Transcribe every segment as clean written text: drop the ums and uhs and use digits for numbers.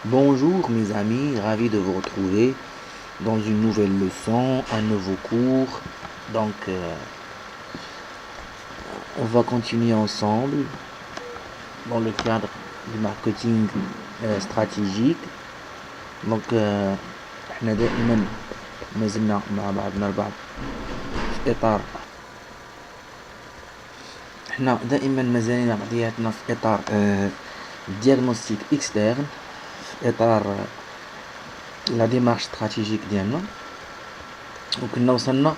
Bonjour mes amis, ravi de vous retrouver dans une nouvelle leçon, un nouveau cours. Donc on va continuer ensemble dans le cadre du marketing stratégique. Donc احنا دائما ما زلنا مع بعضنا البعض في اطار احنا دائما ما زلنا قضياتنا في اطار diagnostic externe في اطار لا ديمارش ستراتيجيك ديالنا وكنا وصلنا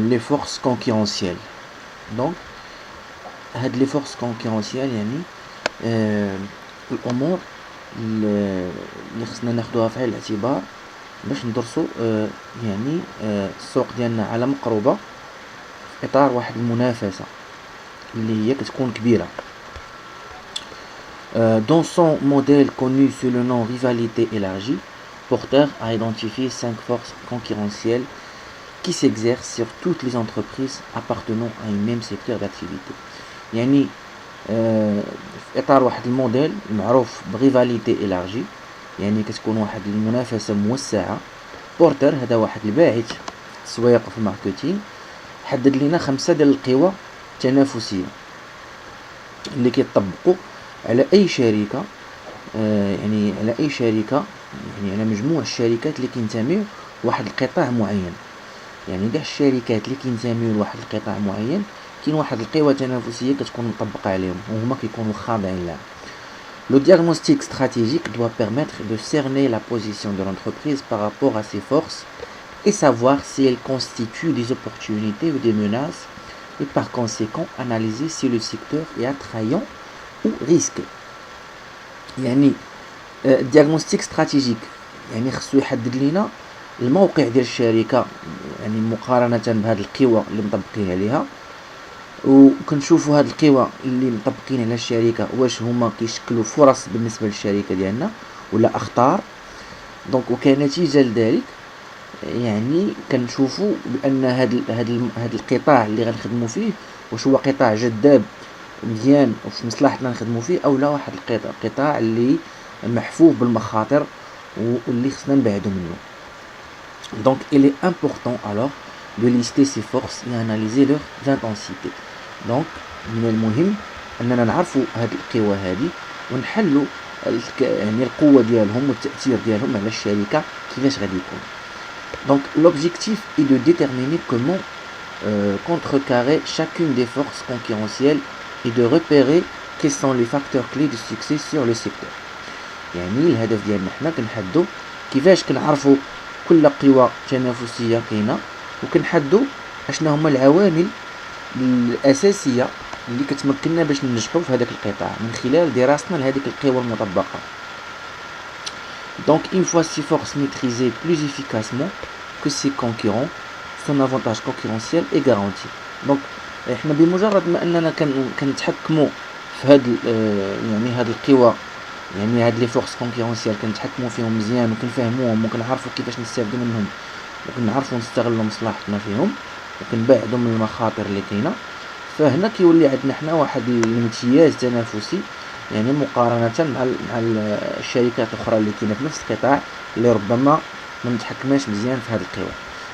لي فورس كونكورونسيال. دونك هاد لي فورس كونكورونسيال يعني الامور اللي خصنا ناخدوها في عين الاعتبار باش ندرسو يعني السوق ديالنا على مقربة في اطار واحد المنافسة اللي هي كتكون كبيرة. Dans son modèle connu sous le nom rivalité élargie, Porter a identifié 5 forces concurrentielles qui s'exercent sur toutes les entreprises appartenant à un même secteur d'activité. يعني في إطار واحد الموديل معروف بريفاليتي إلاجي، يعني كتكون واحد المنافسة موسعة. بورتر هذا واحد الباحث في التسويق في الماركتينغ حدد لنا 5 ديال القوى التنافسية اللي كيطبقوا على أي شركة، يعني على أي شركة، يعني على مجموع الشركات اللي كينتميو لواحد القطاع معين. يعني كاع الشركات اللي كينتميو لواحد القطاع معين كاين واحد القوى تنافسية كتكون مطبقة عليهم وهما كيكونوا خاضعين لها. Le diagnostic stratégique doit permettre de cerner la position de l'entreprise par rapport à ses forces et savoir si elle constitue des opportunités ou des menaces et par conséquent analyser si le secteur est attrayant ou risqué. يعني diagnostic stratégique يعني خصو يحدد لنا الموقع ديال الشركة، يعني مقارنة بهاد القوى اللي مطبقين عليها، وكنشوفوا هاد القوى اللي مطبقين على الشركة واش هما كيشكلوا فرص بالنسبة للشركة ديالنا ولا أخطار. دونك وكنتيجة لذلك يعني كنشوفوا بأن هاد القطاع اللي غنخدموا فيه واش هو قطاع جذاب مزيان وفي مصلحتنا نخدموا فيه او لا واحد القطاع اللي محفوف بالمخاطر واللي خصنا نبعدو منه. Donc il est important alors de lister ces forces et analyser leur intensité. Donc من المهم اننا نعرفوا هاد القوى هذه ونحلوا يعني القوة ديالهم والتأثير ديالهم على الشركة كيفاش غادي يكون. Donc l'objectif est de déterminer comment contrecarrer chacune des forces concurrentielles et de repérer quels sont les facteurs clés de succès sur le secteur. يعني الهدف ديالنا حنا كنحددوا كيفاش كنعرفوا كل قوى تنافسية كاينة وكنحددوا اشنا هما العوامل الأساسية اللي كتمكننا باش ننجحوا في هذاك القطاع من خلال دراستنا لهذيك القوى المطبقة. Donc une fois ces forces maîtrisées plus efficacement que ses concurrents, son avantage concurrentiel est garanti. Donc احنا بمجرد ما اننا كنتحكموا في هاد يعني هاد القوى، يعني هاد لي فورس كونكورونسيال كنتحكموا فيهم مزيان وكنفهموهم وكنعرفوا كيفاش نستافدوا منهم وكنعرفوا نستغلوا مصلحتنا فيهم وكنبعدوا من المخاطر اللي كاينه، فهنا كيولي عندنا حنا واحد الامتياز تنافسي يعني مقارنه مع الشركات الاخرى اللي كاينه في نفس القطاع اللي ربما ما متحكماش مزيان في هاد القوى.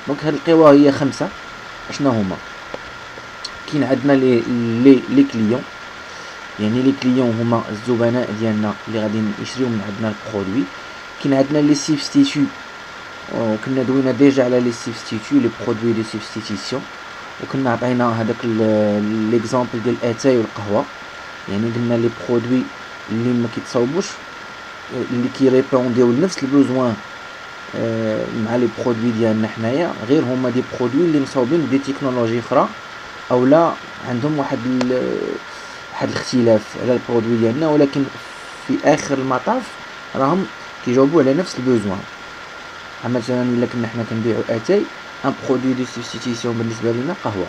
دونك هاد القوى هي 5. اشنا هما؟ كاين عندنا لي كليون، يعني لي كليون هما الزبناء ديالنا اللي غادي يشريو من عندنا البرودوي. كاين عندنا لي سيبستيتيو، وكنا دوينا ديجا على لي سيبستيتيو لي برودوي دو سيبستيتيسيون، وكنا عطينا هذاك ليكزامبل ديال الاتاي والقهوه. يعني قلنا لي برودوي اللي ما كيتصاوبوش اللي كيريبونديو لنفس البوزوان مع لي برودوي ديالنا حنايا، غير هما دي برودوي اللي مصاوبين بدي تكنولوجي اخرى او لا عندهم واحد الاختلاف على البرودوي ديالنا، ولكن في اخر المطاف راهم كيجاوبوا على نفس البوزوان. مثلا الا كنا حنا كنبيعوا اتاي ان برودوي دو سبستيتيسيون بالنسبه لنا قهوه.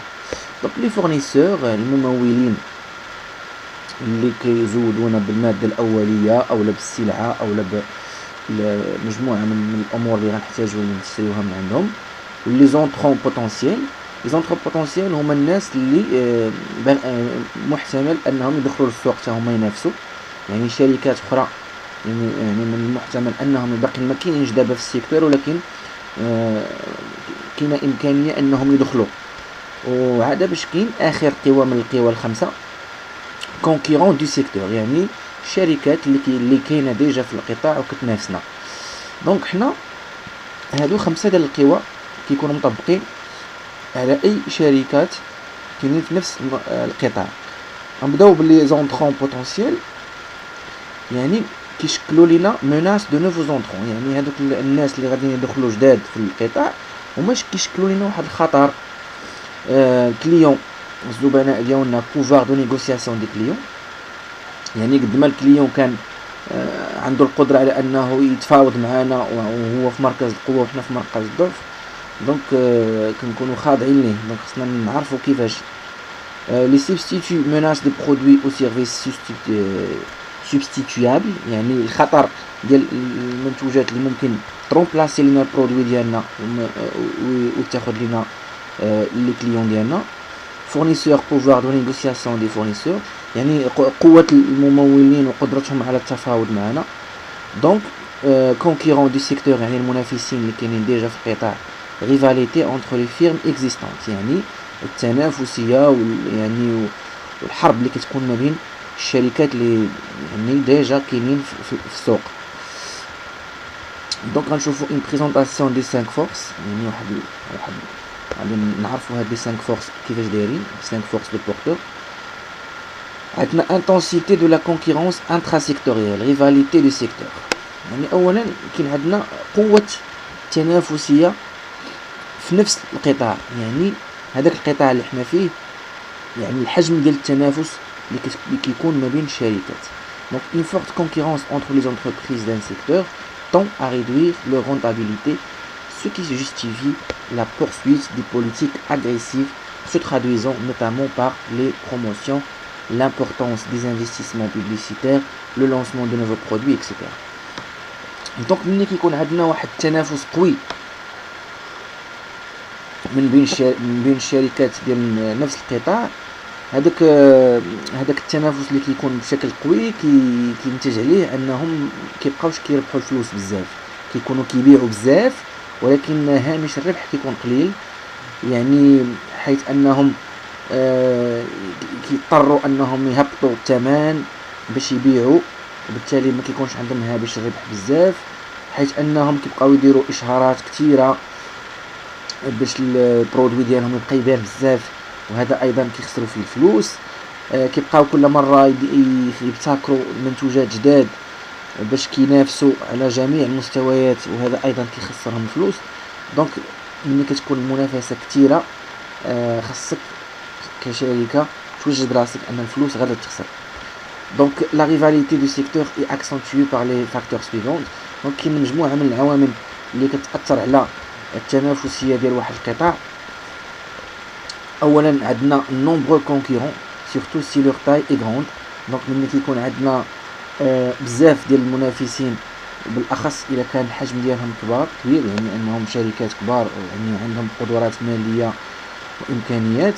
دونك لي فورنيسور الممولين اللي كيزودونا بالماده الاوليه او لا بالسلعه او لا بمجموعه من الامور اللي غنحتاجوا نشريوها من عندهم. لي زونطرون بوتونسييل، لي زونطرون بوتونسييل هما الناس اللي محتمل انهم يدخلوا للسوق حتى هما ينافسوا، يعني شركات اخرى يعني من المحتمل انهم باقي ما كاينينش دابا في السيكتور، ولكن كاينه امكانيه انهم يدخلوا. وعاد باش كاين اخر قوى من القوى الخمسه كونكيرون دو سيكتور، يعني الشركات اللي كاينه ديجا في القطاع وكتنافسنا. دونك حنا هادو خمسه ديال القوى كيكونوا مطبقين على اي شركات كاينين في نفس القطاع. غنبداو بلي زونطرون بوتونسييل، يعني كيشكلوا لينا مناس دو نوفو زونطرون، يعني هادوك الناس اللي غاديين يدخلوا جداد في القطاع هما كيشكلوا لينا واحد الخطر. كليون، الزبناء ديالنا بوفوار دو نيغوسياسيون دي كليون، يعني قد ما الكليون كان عنده القدره على انه يتفاوض معنا وهو في مركز القوه وحنا في مركز الضعف، دونك كنكونوا خاضعين ليه. دونك خصنا نعرفوا كيفاش لي سبستيتو مناس دي برودوي او سيرفيس سبستيتويابل، يعني الخطر ديال المنتوجات اللي ممكن ترومبلاسي لنا البرودوي ديالنا وتاخذ لنا لي كليون ديالنا. فورنيسور بوفوار دو نيغوسياسيون دي فورنيسور، يعني قوة الممولين وقدرتهم على التفاوض معنا. دونك كونكيرون دو سيكتور، يعني المنافسين اللي كاينين ديجا في القطاع. ريفاليتي اونتر لي فيرم اكزيستونت، يعني التنافسية يعني والحرب اللي كتكون ما بين الشركات اللي يعني ديجا كاينين في السوق. دونك غنشوفوا اون بريزونطاسيون دي 5 فورس، يعني واحد غادي نعرفوا هاد لي 5 فورس كيفاش دايرين. 5 فورس دو بورتور. عندنا انتنسيتي دو لا كونكورونس انترا-سيكتوريال، ريفاليتي دو سيكتور، يعني اولا كاين عندنا قوه تنافسيه في نفس القطاع، يعني هذاك القطاع اللي حنا فيه، يعني الحجم ديال التنافس اللي كيكون ما بين الشركات. دونك une forte concurrence entre les entreprises d'un secteur tend à réduire leur rentabilité, ce qui justifie la poursuite des politiques agressives se traduisant notamment par les promotions, l'importance des investissements publicitaires, le lancement de nouveaux produits, etc. دونك ملي كيكون عندنا واحد التنافس قوي من بين الشركات ديال نفس القطاع، هذاك التنافس اللي كيكون بشكل قوي كينتج عليه انهم كيبقاوش كيربحوا الفلوس بزاف، كيكونوا كيبيعوا بزاف ولكن هامش الربح كيكون قليل، يعني حيث انهم كيضطروا انهم يهبطوا الثمن باش يبيعوا، وبالتالي ما كيكونش عندهم هامش الربح بزاف، حيث انهم كيبقاو يديروا اشهارات كثيره باش البرودوي ديالهم يبقى يبان بزاف، وهذا ايضا كيخسروا فيه الفلوس. كيبقاو كل مره يبتكروا منتوجات جداد باش كينافسوا على جميع المستويات، وهذا ايضا كيخسرهم الفلوس. دونك ملي كتكون المنافسه كثيره خاصك كشركه توجد راسك ان الفلوس غادا تخسر. دونك لا ريفاليتي دو سيكتور اي اكسنتوي بار لي فاكتور سويفون. دونك كاين مجموعه من العوامل اللي كتاثر على التنافسيه ديال واحد القطاع. اولا عندنا نومبرو كونكورون سورتو سي لور تاي اي غروند. دونك ملي كيكون عندنا بزاف ديال المنافسين، بالاخص اذا كان الحجم ديالهم كبير، يعني انهم شركات كبار يعني عندهم قدرات ماليه وامكانيات.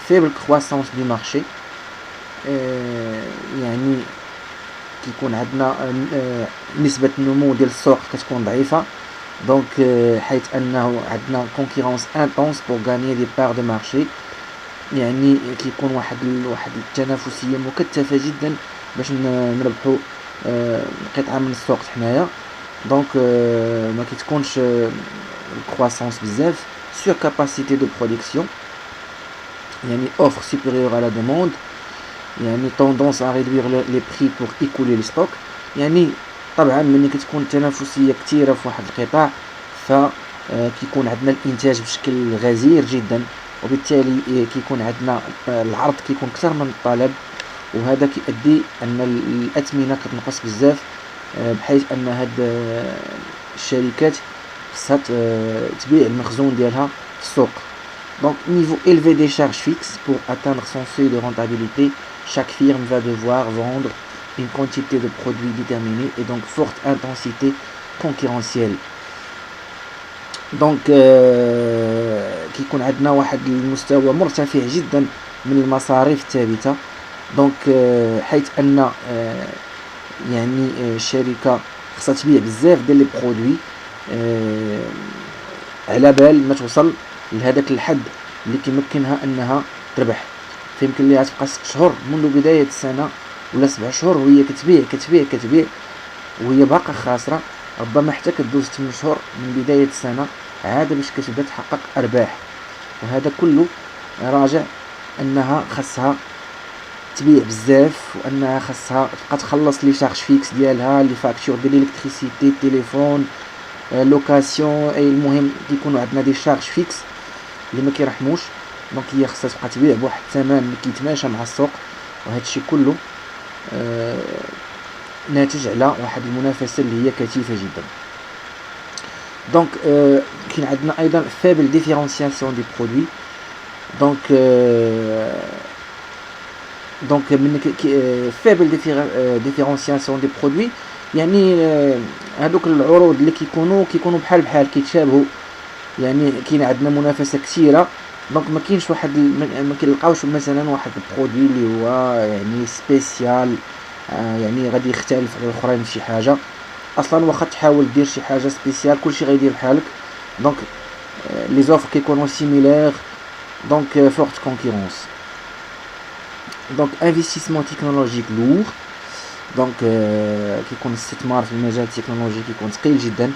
فيبل كرواسونس دو مارشي، يعني كيكون عندنا نسبه النمو ديال السوق كتكون ضعيفه. دونك حيث انه عندنا كونكورونس انتونس بور غاني دي بار دو مارشي، يعني كيكون واحد التنافسيه مكثفه جدا باش نربحوا قطعه من السوق حنايا. دونك ما كتكونش الكرواسونس بزاف. سور كاباسيتي دو برودكسيون، يعني اوفر سوبيريور على دوموند، يعني توندونس ا ريدوير لي بري بور ايكولي لي ستوك. يعني طبعا ملي كتكون التنافسيه كثيره في واحد القطاع فكيكون عندنا الانتاج بشكل غزير جدا، وبالتالي كيكون عندنا العرض كيكون اكثر من الطلب، وهذا كيؤدي ان الاثمنه كتنقص بزاف، بحيث ان هاد الشركات خصها تبيع المخزون ديالها في السوق. Donc, niveau élevé des charges fixes, pour atteindre son seuil de rentabilité, chaque firme va devoir vendre une quantité de produits déterminée et donc forte intensité concurrentielle. Donc, كيكون عندنا واحد المستوى مرتفع جدا من المصاريف الثابته. دونك حيث ان يعني الشركه خصها تبيع بزاف ديال لي برودوي على بال ما توصل لهذاك الحد اللي كيمكنها انها تربح. فيمكن ليها تبقى 6 شهور منذ بدايه السنه ولا 7 شهور وهي كتبيع كتبيع كتبيع وهي باقا خاسره، ربما حتى كدوز 8 شهور من بدايه السنه عاد باش كتبدا تحقق ارباح. وهذا كله راجع انها خاصها تبيع بزاف، وانها خاصها تبقى تخلص لي شارج فيكس ديالها، لي فاكتور ديال الالكتريسيتي، التليفون، لوكاسيون، اي المهم كيكونوا عندنا دي شارج فيكس اللي ما كيرحموش. دونك هي خاصها تبقى تبيع بواحد الثمن اللي كيتماشى مع السوق، وهذا الشيء كله ناتج على واحد المنافسه اللي هي كثيفه جدا. دونك كاين عندنا ايضا فابل ديفيرونسياسيون دي برودوي. دونك من فابل ديفيرونسياسيون دي برودوي يعني هذوك العروض اللي كيكونوا بحال بحال كيتشابهوا، يعني كاين عندنا منافسه كثيره. دونك ما كاينش واحد ما كنلقاوش مثلا واحد البرودوي اللي هو يعني سبيسيال، يعني غادي يختلف على الاخرين في شي حاجه. اصلا واخا تحاول دير شي حاجه سبيسيال كلشي غيدير بحالك. دونك لي زوفر كيكونوا سيميلير، دونك فورت كونكورونس. دونك انفستيسمون تكنولوجيك لور، دونك كيكون الاستثمار في المجال التكنولوجي كيكون ثقيل جدا.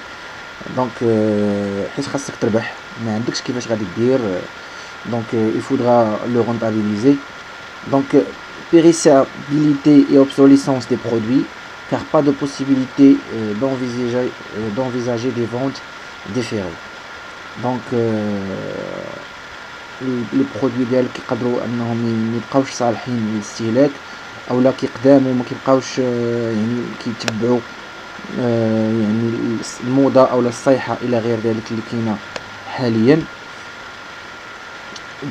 دونك حيت خاصك تربح، ما عندكش كيفاش غادي دير. دونك il faudra le rentabiliser. Donc périssabilité et obsolescence des produits, car pas de possibilité d'envisager des ventes différées. Donc les produits ديالك يقدروا انهم ما يبقاوش صالحين للاستهلاك، اولا كيقداموا ما كيبقاوش يعني كيتبعوا يعني الموضه او الصيحه الى غير ذلك اللي كاينه حاليا.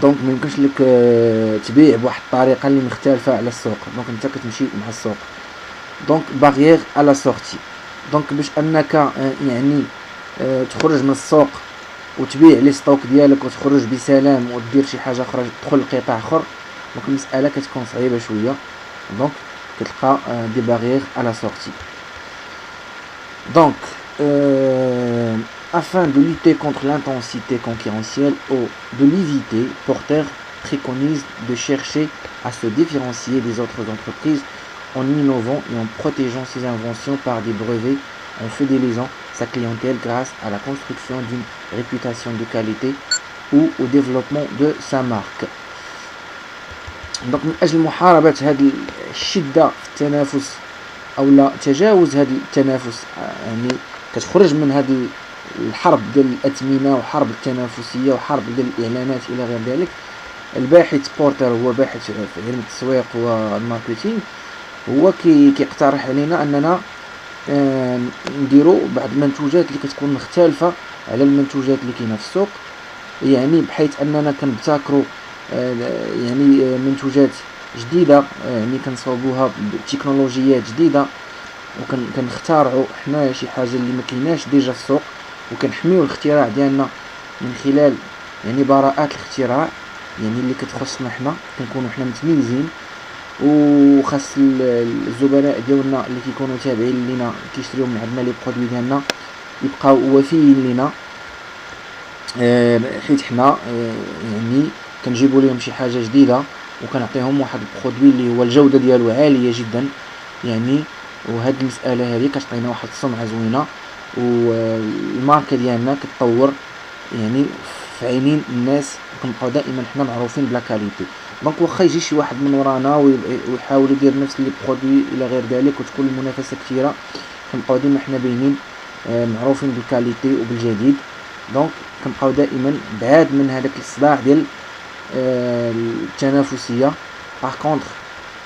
دونك ما يمكنش لك تبيع بواحد الطريقه اللي مختلفه على السوق. دونك انت كتمشي مع السوق. دونك بارير على سورتي، دونك باش انك يعني تخرج من السوق وتبيع لي ستوك ديالك وتخرج بسلام ودير شي حاجه اخرى تدخل لقطاع اخر، دونك المساله كتكون صعيبه شويه. دونك كتلقى دي بارير على سورتي. Donc, afin de lutter contre l'intensité concurrentielle ou de l'éviter, Porter préconise de chercher à se différencier des autres entreprises en innovant et en protégeant ses inventions par des brevets, en fidélisant sa clientèle grâce à la construction d'une réputation de qualité ou au développement de sa marque. Donc, من أجل محاربة هذه الشدة في التنافس او لا تجاوز هذا التنافس، يعني كتخرج من هذه الحرب ديال الاثمنه وحرب التنافسيه وحرب ديال الاعلانات الى غير ذلك. الباحث بورتر هو باحث في علم التسويق والماركتينغ، هو كيقترح علينا اننا نديروا بعض المنتوجات اللي كتكون مختلفه على المنتوجات اللي كاينه في السوق، يعني بحيث اننا كنبتكروا يعني منتوجات جديده، يعني كنصاوبوها بتكنولوجيات جديده، وكنختارعوا حنا شي حاجه اللي ما كايناش ديجا في السوق، وكنحميو الاختراع ديالنا من خلال يعني براءات الاختراع، يعني اللي كتخصنا حنا، كنكونوا حنا متميزين، وخاص الزبناء ديالنا اللي كيكونوا تابعين لينا كيشريو من عندنا لي برودوي ديالنا يبقاو وفيين لينا، حيت حنا يعني كنجيبوا لهم شي حاجه جديده وكنعطيهم واحد البرودوي اللي هو الجوده ديالو عاليه جدا يعني. وهاد المساله هذه كتعطينا واحد السمعه زوينه، والماركه ديالنا كتطور يعني في عينين الناس، وكنبقاو دائما حنا معروفين بلا كاليتي. دونك واخا يجي شي واحد من ورانا ويحاول يدير نفس لي برودوي الى غير ذلك وتكون المنافسه كثيره، كنبقاو ديما حنا باينين معروفين بالكاليتي وبالجديد. دونك كنبقاو دائما بعاد من هذاك الصداع ديال التنافسيه. باغ كونطخ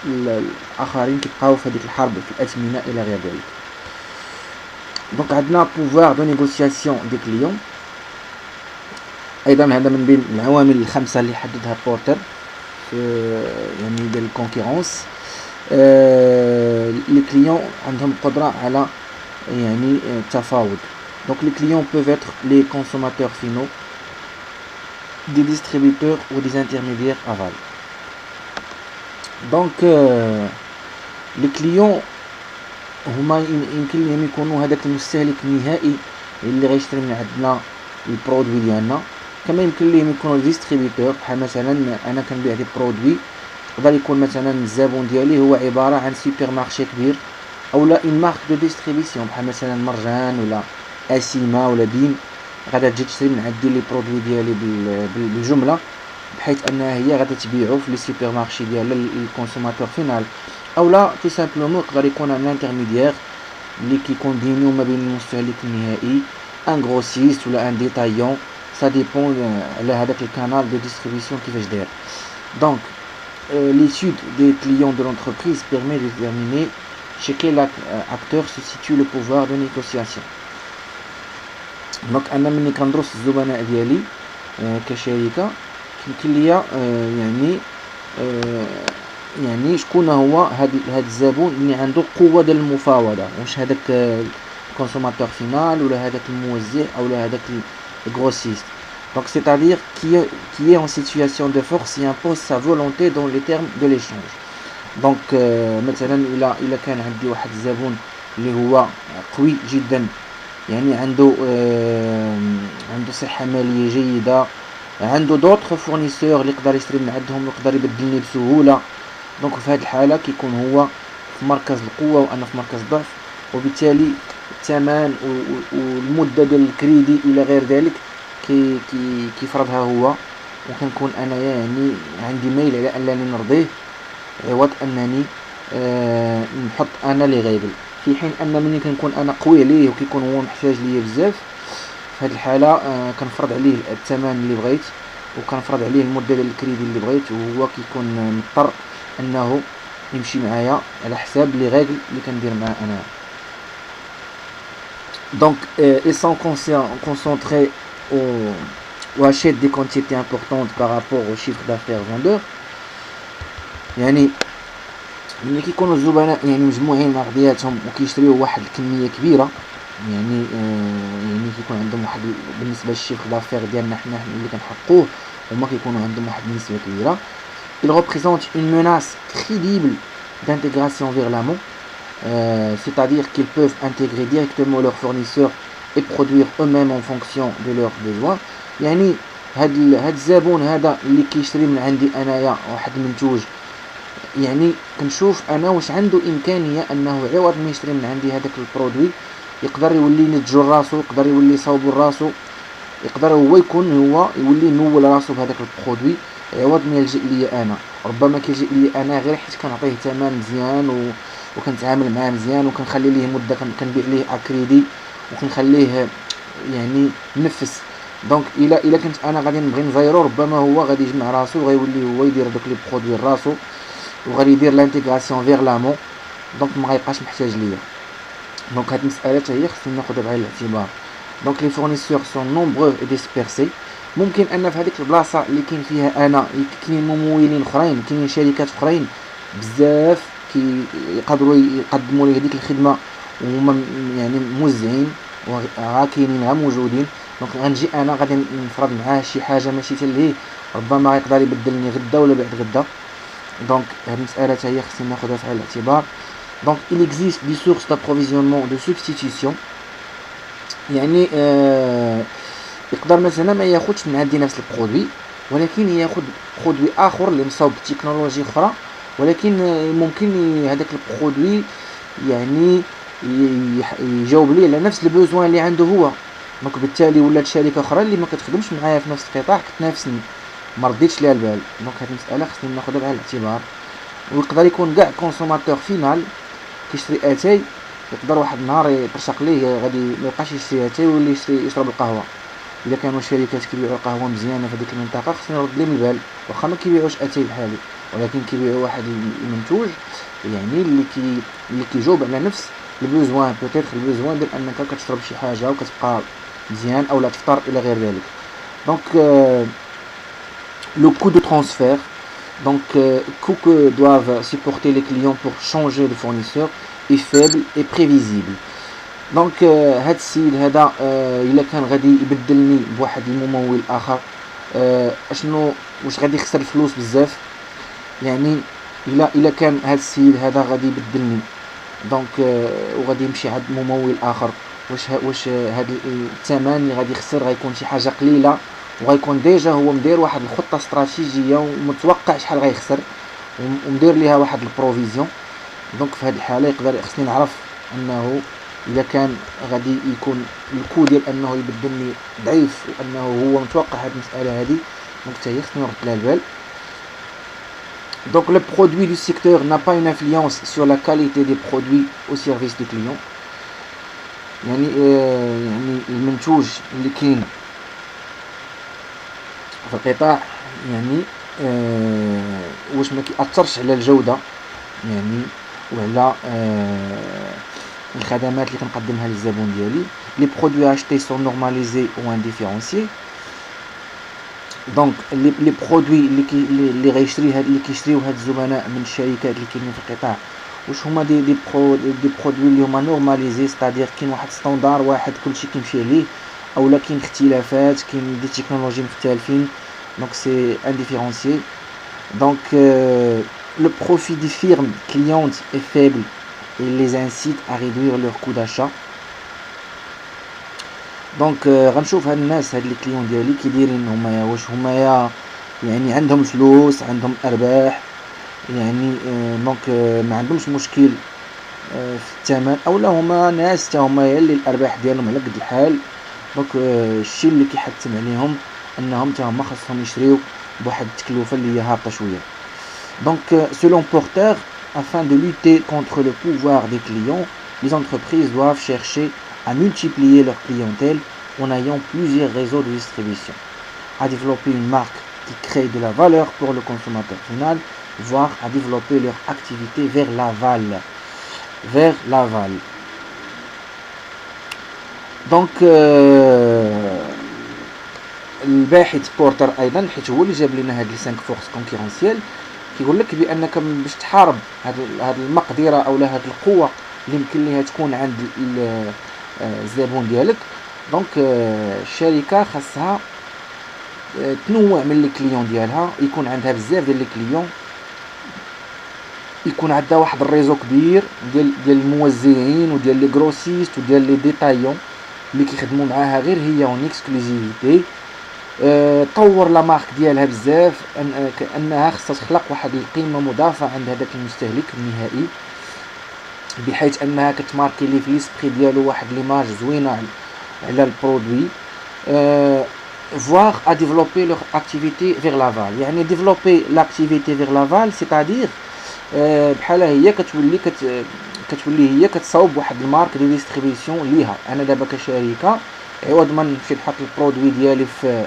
الاخرين كيبقاو في هذيك الحرب في الاثمنه الى غير ذلك. دونك عندنا بوفوار دو نيغوسياسيون دي كليون، ايضا هذا من بين العوامل الخمسه اللي حددها بورتر في يعني ديال الكونكورونس. لي كليون عندهم قدره على يعني التفاوض. دونك لي كليون peuvent être les consommateurs finaux, des distributeurs ou des intermédiaires aval. Donc les clients هما يمكن لهم يكونوا هذاك المستهلك النهائي اللي غيشري من عندنا البرودوي ديالنا، كما يمكن لهم يكونوا ديستريبيتور. بحال مثلا انا كنبيع دي برودوي، يقدر يكون مثلا الزبون ديالي هو عباره عن سوبر مارشي كبير اولا اون مارك دو ديستريبيسيون بحال مثلا مرجان ولا اسيما ولا بيم، غادا تجي تشري من عندي لي برودوي ديالي بالجمله، بحيث انها هي غادا تبيعو في لي سوبر مارشي ديالها للكونسوماتور فينال. اولا تو سامبلومون يقدر يكون ان انترميديير اللي كيكون بينو ما بين المستهلك النهائي، ان غروسيست ولا ان ديتايون، ça dépend على هذاك الكانال دو ديستريبيسيون كيفاش داير. دونك l'étude des clients de l'entreprise permet de déterminer chez quel acteur se situe le pouvoir de négociation. دونك انا ملي كندرس الزبناء ديالي كشركه، يمكن ليا يعني شكون هو هاد الزبون اللي عنده قوه ديال المفاوضه، واش هذاك الكونسوماتور فينال ولا هذاك الموزع اولا هذاك الغروسيست. Donc c'est-à-dire qui est en situation de force et impose sa volonté dans les termes de l'échange. Donc مثلا الا كان عندي واحد الزبون اللي هو قوي جدا، يعني عنده صحه ماليه جيده، عنده دوطخ فورنيسور اللي يقدر يشري من عندهم ويقدر يبدلني بسهوله، دونك في هذه الحاله كيكون هو في مركز القوه وانا في مركز الضعف، وبالتالي الثمن والمده ديال الكريدي الى غير ذلك كيفرضها هو، وكنكون انا يعني عندي ميل على انني نرضيه عوض انني نحط انا لي غيبل، في حين ان ملي كنكون انا قوي عليه وكيكون هو محتاج ليا بزاف، في هذه الحاله كنفرض عليه الثمن اللي بغيت وكنفرض عليه المده ديال الكريدي اللي بغيت، وهو كيكون مضطر انه يمشي معايا على حساب لي غيغل اللي كندير معاه انا. Donc ils sont concentrés ou achètent des quantités importantes par rapport au chiffre d'affaires vendeur. يعني ملي كيكونوا الزبناء يعني مجموعين مع بعضياتهم وكيشريو واحد الكميه كبيره، يعني كيكون عندهم واحد بالنسبه للشيفر دافير ديالنا حنا اللي كنحقوه، هما كيكونوا عندهم واحد النسبه كبيره. ils représentent une menace crédible d'intégration vers l'amont, c'est-à-dire qu'ils peuvent intégrer directement leurs fournisseurs et produire eux-mêmes en fonction de leurs besoins. يعني هاد الزبون هذا اللي كيشري من عندي انايا واحد المنتوج، يعني كنشوف انا واش عنده امكانيه انه عوض ما يشري من عندي هذاك البرودوي يقدر يولي ينتجو راسو، يقدر يولي يصاوبو راسو، يقدر هو يولي يمول راسو بهذاك البرودوي عوض ما يلجئ ليا انا. ربما كيلجئ ليا انا غير حيت كنعطيه ثمن مزيان وكنتعامل معاه مزيان وكنخلي ليه مده كنبيع ليه اكريدي وكنخليه يعني نفس. دونك الا كنت انا غادي نبغي نزايرو، ربما هو غادي يجمع راسو وغيولي هو يدير دوك لي برودوي راسو وغادي يدير لانتيغراسيون فيغ لامون، دونك ما غيبقاش محتاج ليا. دونك هاد المساله حتى هي خصنا ناخذها بعين الاعتبار. دونك لي فورنيسور سون نومبرو اي ديسبيرسي، ممكن ان في هذيك البلاصه اللي كاين فيها انا كاين ممولين اخرين، كاين شركات اخرين بزاف يقدروا يقدموا لي هذيك الخدمه وهما يعني موزعين كاينين غير موجودين، دونك غنجي انا غادي نفرض معاه شي حاجه ماشي حتى ليه، ربما يقدر يبدلني غدا ولا بعد غدا. دونك هاد المساله حتى هي خصنا ناخذها في عين الاعتبار. دونك il existe des sources d'approvisionnement de substitution، يعني يقدر مثلا ما ياخذش من عندي نفس البرودوي ولكن ياخذ برودوي اخر اللي مصاوب بتكنولوجيا اخرى، ولكن ممكن هذاك البرودوي يعني يجاوب لي على نفس البوزوان اللي عنده هو. دونك بالتالي ولات شركه اخرى اللي ما كتخدمش معايا في نفس القطاع كتنافسني، ما رديتش ليها البال. دونك هذه المساله خصني ناخذها بعين الاعتبار. ويقدر يكون كاع كونسوماتور فينال كيشري اتاي، يقدر واحد النهار يطرشق ليه غادي ما يبقاش يشري اتاي ويولي يشرب القهوه. الا كانوا شركات كيبيعوا القهوه مزيانه في ديك المنطقه خصني نرد لهم البال، واخا ما كيبيعوش اتاي بحالي ولكن كيبيعوا واحد المنتوج يعني اللي كيجاوب على نفس البوزوان، بوتيتر البوزوان ديال انك كتشرب شي حاجه وكتبقى مزيان اولا تفطر الى غير ذلك. دونك le coût de transfert, donc coût que doivent supporter les clients pour changer de fournisseur est faible et prévisible. دونك هاد السيد هذا الا كان غادي يبدلني بواحد الممول اخر اشنو واش غادي يخسر الفلوس بزاف. يعني الا كان هاد السيد هذا غادي يبدلني دونك وغادي يمشي عند ممول اخر، واش هذا الثمن اللي غادي يخسر غيكون شي حاجه قليله، وغيكون ديجا هو مدير واحد الخطه استراتيجيه ومتوقع شحال غيخسر ومدير ليها واحد البروفيزيون. دونك في هذه الحاله يقدر خصني نعرف انه اذا كان غادي يكون الكو ديال انه يبدلني ضعيف وانه هو متوقع هذه المساله هذه، دونك حتى هي خصني نرد لها البال. Donc le produit du secteur n'a pas une influence sur la qualité des produits au service du client. يعني المنتوج اللي كاين في القطاع يعني واش ما كيأثرش على الجودة يعني وعلى الخدمات اللي كنقدمها للزبون ديالي. Les produits achetés sont normalisés ou indifférenciés. دونك لي برودوي اللي غيشري هاد اللي كيشريو هاد الزبناء من الشركات اللي كاينين في القطاع واش هما دي برودوي اللي هما نورماليزي، ستادير كاين واحد ستاندار واحد كلشي كيمشي عليه، اولا كاين اختلافات، كاين دي تكنولوجي مختلفين. دونك سي انديفيرونسيي. دونك le profit des firmes clientes est faible et les incite à réduire leur coût d'achat. دونك غنشوف هاد الناس هاد لي كليون ديالي كي دايرين هما، واش هما يعني عندهم فلوس، عندهم ارباح يعني دونك ما عندهمش مشكل في الثمن، اولا هما ناس حتى هما اللي الارباح ديالهم على قد الحال. دونك الشيء اللي كيحتم عليهم انهم حتى هما خاصهم يشريو بواحد التكلفه اللي هي هابطه شويه. دونك selon Porter, afin de lutter contre le pouvoir des clients, les entreprises doivent chercher à multiplier leur clientèle en ayant plusieurs réseaux de distribution, à développer une marque qui crée de la valeur pour le consommateur final, voire à développer leur activité vers l'aval. Donc الباحث بورتر ايضا حيت هو اللي جاب لنا هاد لي 5 فورس كونكورونسيال كيقول لك بانك باش تحارب هاد المقدره اولا هاد القوه اللي يمكن ليها تكون عند الزبون ديالك. دونك الشركه خاصها تنوع من لي كليون ديالها، يكون عندها بزاف ديال لي كليون، يكون عندها واحد الريزو كبير ديال الموزعين وديال لي غروسيست وديال لي ديتايون اللي كيخدموا معاها غير هي اون اكسكلوزيفيتي. طور لا مارك ديالها بزاف، انها خاصها تخلق واحد القيمه مضافه عند هذاك المستهلك النهائي، بحيث انها كتماركي لي في ليسبري ديالو واحد ليماج زوينه على البرودوي. voir à développer leur activité vers l'aval. يعني développer l'activité vers l'aval c'est-à-dire بحال هي كتولي هي كتصاوب واحد المارك دي ديستريبيسيون ليها. انا دابا كشركه عوض ما نمشي نحط البرودوي ديالي في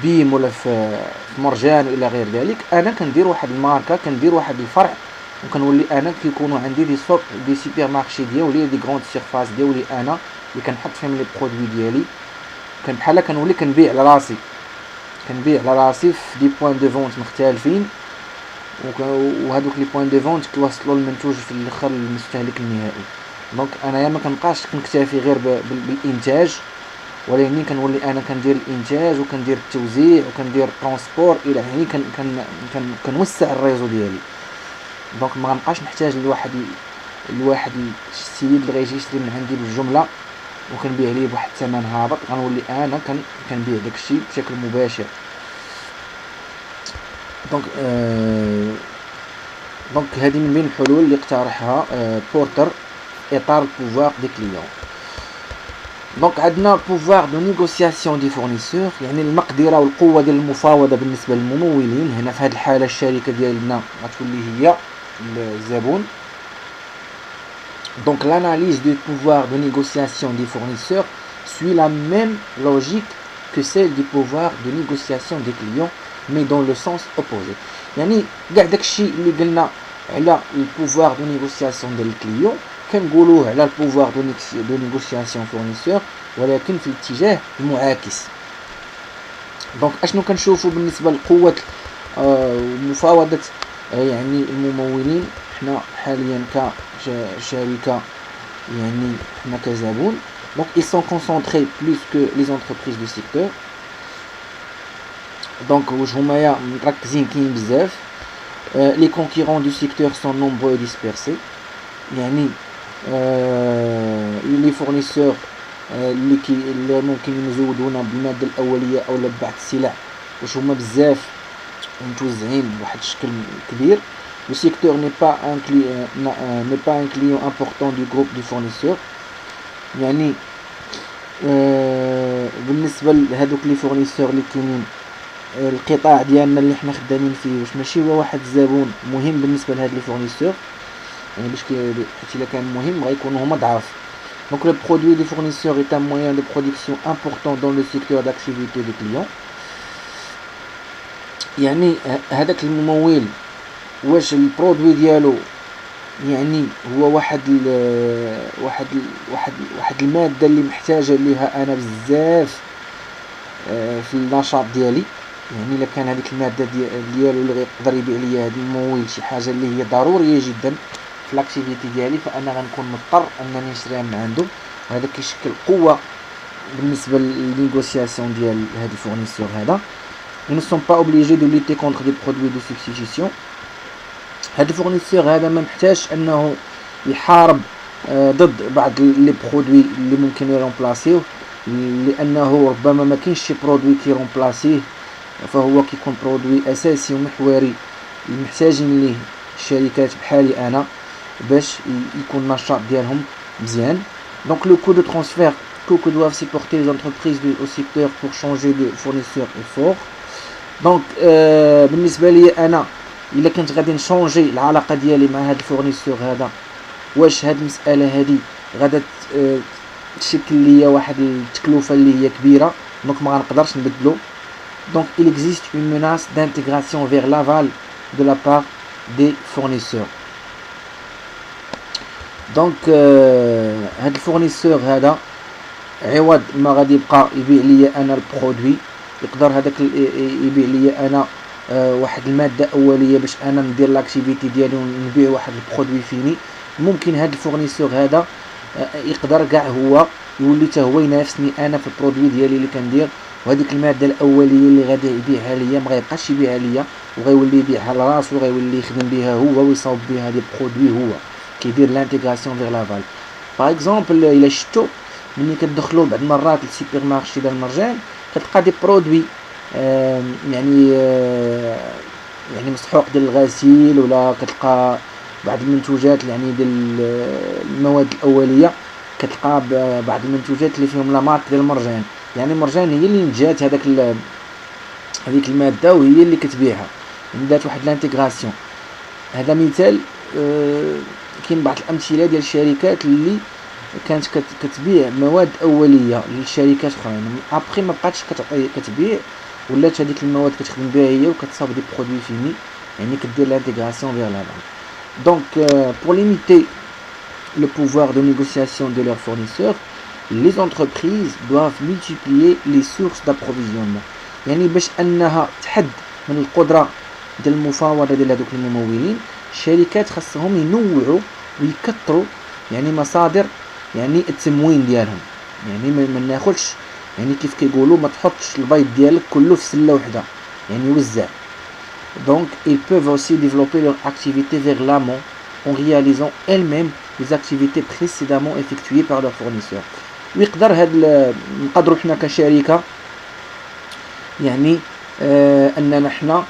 بيم ولا في مرجان الى غير ذلك، انا كندير واحد الماركه، كندير واحد الفرع، وكنولي انا كيكونوا عندي دي سوبر مارشي ديالي، دي غروند سيرفاس ديالي انا اللي كنحط فيهم لي برودوي ديالي. كان بحال كنولي كنبيع على راسي في دي بوين دو فونت مختلفين، وهذوك لي بوين دو فونت كيوصلوا المنتوج في الاخر للمستهلك النهائي. دونك انايا ما كنبقاش نكتفي غير بالانتاج، ولكن كنولي انا كندير الانتاج وكندير التوزيع وكندير ترونسبور الى يعني كنوسع الريزو ديالي. دونك ما غنبقاش نحتاج لواحد السيد اللي غيجي يشري من عندي بالجمله وكنبيع ليه بواحد الثمن هابط، غنولي انا كنبيع داكشي بشكل مباشر. دونك هذه من بين الحلول اللي اقترحها بورتر اطار البوفوار دي كليون. دونك عندنا بوفوار دو نيغوسياسيون دي فورنيسور، يعني المقدره والقوه ديال المفاوضه بالنسبه للممولين. هنا في هذه الحاله الشركه ديالنا غتولي هي الزبون. Donc l'analyse du pouvoir de négociation des fournisseurs suit la même logique que celle du pouvoir de négociation des clients, mais dans le sens opposé. يعني كاع داكشي اللي قلنا على البوفوار دو نيغوسياسيون ديال الكليون كنقولوه على البوفوار دو نيغوسياسيون فورنيسور، ولكن في الاتجاه المعاكس. دونك اشنو كنشوفوا بالنسبه لقوه مفاوضه يعني الممولين حنا حاليا كشركه، يعني حنا كزبون. Donc ils sont concentrés plus que les entreprises du secteur. Donc واش هما مركزين كاين بزاف. Les concurrents du secteur sont nombreux et dispersés. يعني لي فورنيسور اللي ممكن يزودونا بالماده الاوليه او بعض السلع واش هما بزاف متوزعين بواحد الشكل كبير. Le secteur n'est pas un client important du groupe du fournisseur. يعني بالنسبه لهذوك لي فورنيسور اللي كاينين القطاع ديالنا اللي حنا خدامين فيه واش ماشي هو واحد الزبون مهم بالنسبه لهاد لي فورنيسور، يعني باش حيت الا كان مهم غيكونوا هما ضعاف. Donc le produit des fournisseurs est un moyen de production important dans le secteur d'activité des clients. يعني هذاك الممول واش البرودوي ديالو يعني هو واحد الماده اللي محتاجه ليها انا بزاف في النشاط ديالي. يعني الا كان هذيك الماده ديالو اللي غيقدر يبيع ليا هذا الممول شي حاجه اللي هي ضروريه جدا في لاكتيفيتي ديالي، فانا غنكون مضطر انني نشريها من عنده، وهذا كيشكل قوه بالنسبه للنيغوسياسيون ديال هذا الفورنيسور هذا. Ils ne sont pas obligés de lutter contre des produits de substitution. هذا الفورنيسور هذا ما محتاجش انه يحارب ضد بعض لي برودوي اللي ممكن يرومبلاسيوه، لانه ربما ما كاينش شي برودوي كيرومبلاسيه، فهو كيكون برودوي اساسي ومحوري محتاجين ليه الشركات بحالي انا باش يكون النشاط ديالهم مزيان. Donc le coût de transfert que doivent supporter les entreprises au secteur pour changer de fournisseur est fort. Donc بالنسبه لي انا الا كنت غادي نشونجي العلاقه ديالي مع هذا الفورنيسور هذا، واش هاد المساله هذه غادا تشكل ليا واحد التكلفه اللي هي كبيره، دونك ما غنقدرش نبدلو. Donc il existe une menace d'intégration vers l'aval de la part des fournisseurs. Donc هاد الفورنيسور هذا عوض ما غادي يبقى يبيع ليا انا البرودوي، يقدر هذاك يبيع ليا انا واحد الماده اوليه باش انا ندير لاكتيفيتي ديالي ونبيع واحد البرودوي فيني. ممكن هذا الفورنيسور هذا يقدر كاع هو يولي حتى هو ينافسني انا في البرودوي ديالي اللي كندير، وهذيك الماده الاوليه اللي غادي يبيعها ليا ما غيبقاش يبيعها ليا وغيولي يبيعها لراسو وغيولي يخدم بها هو ويصاوب بها هذه البرودوي، هو كيدير لانتيغراسيون فيغ لافال. باغ اكزومبل الا شفتو ملي كتدخلوا بعض المرات للسوبر مارشي ديال المرجان كتلقى دي برودوي يعني مسحوق ديال الغسيل، ولا كتلقى بعض المنتوجات يعني ديال المواد الاوليه، كتلقى بعض المنتوجات اللي فيهم لا مارك ديال المرجان، يعني المرجان هي اللي نتجات هذيك الماده وهي اللي كتبيعها، يعني دارت واحد لانتيغراسيون. هذا مثال. كاين بعض الامثله ديال الشركات اللي كانت كتبيع مواد اوليه للشركات اخرين، ابخي ما بقاتش كتبيع، ولات هذيك المواد كتخدم بها هي وكتصاوب دي برودوي فيني، يعني كدير l'intégration vers la vente. Donc pour limiter le pouvoir de négociation de leurs fournisseurs, les entreprises doivent multiplier les sources d'approvisionnement. يعني باش انها تحد من القدره ديال المفاوضه ديال هذوك الممولين، الشركات خاصهم ينوعوا ويكثروا يعني مصادر يعني التموين ديالهم. يعني ما ناخذش يعني كيف كيقولوا ما تحطش البيض ديالك كله في سله وحده، يعني يوزع. Donc ils peuvent aussi développer leur activité vers l'amont en réalisant elles-mêmes les activités précédemment effectuées par leurs fournisseurs. ويقدر نقدروا حنا كشركه يعني اننا حنا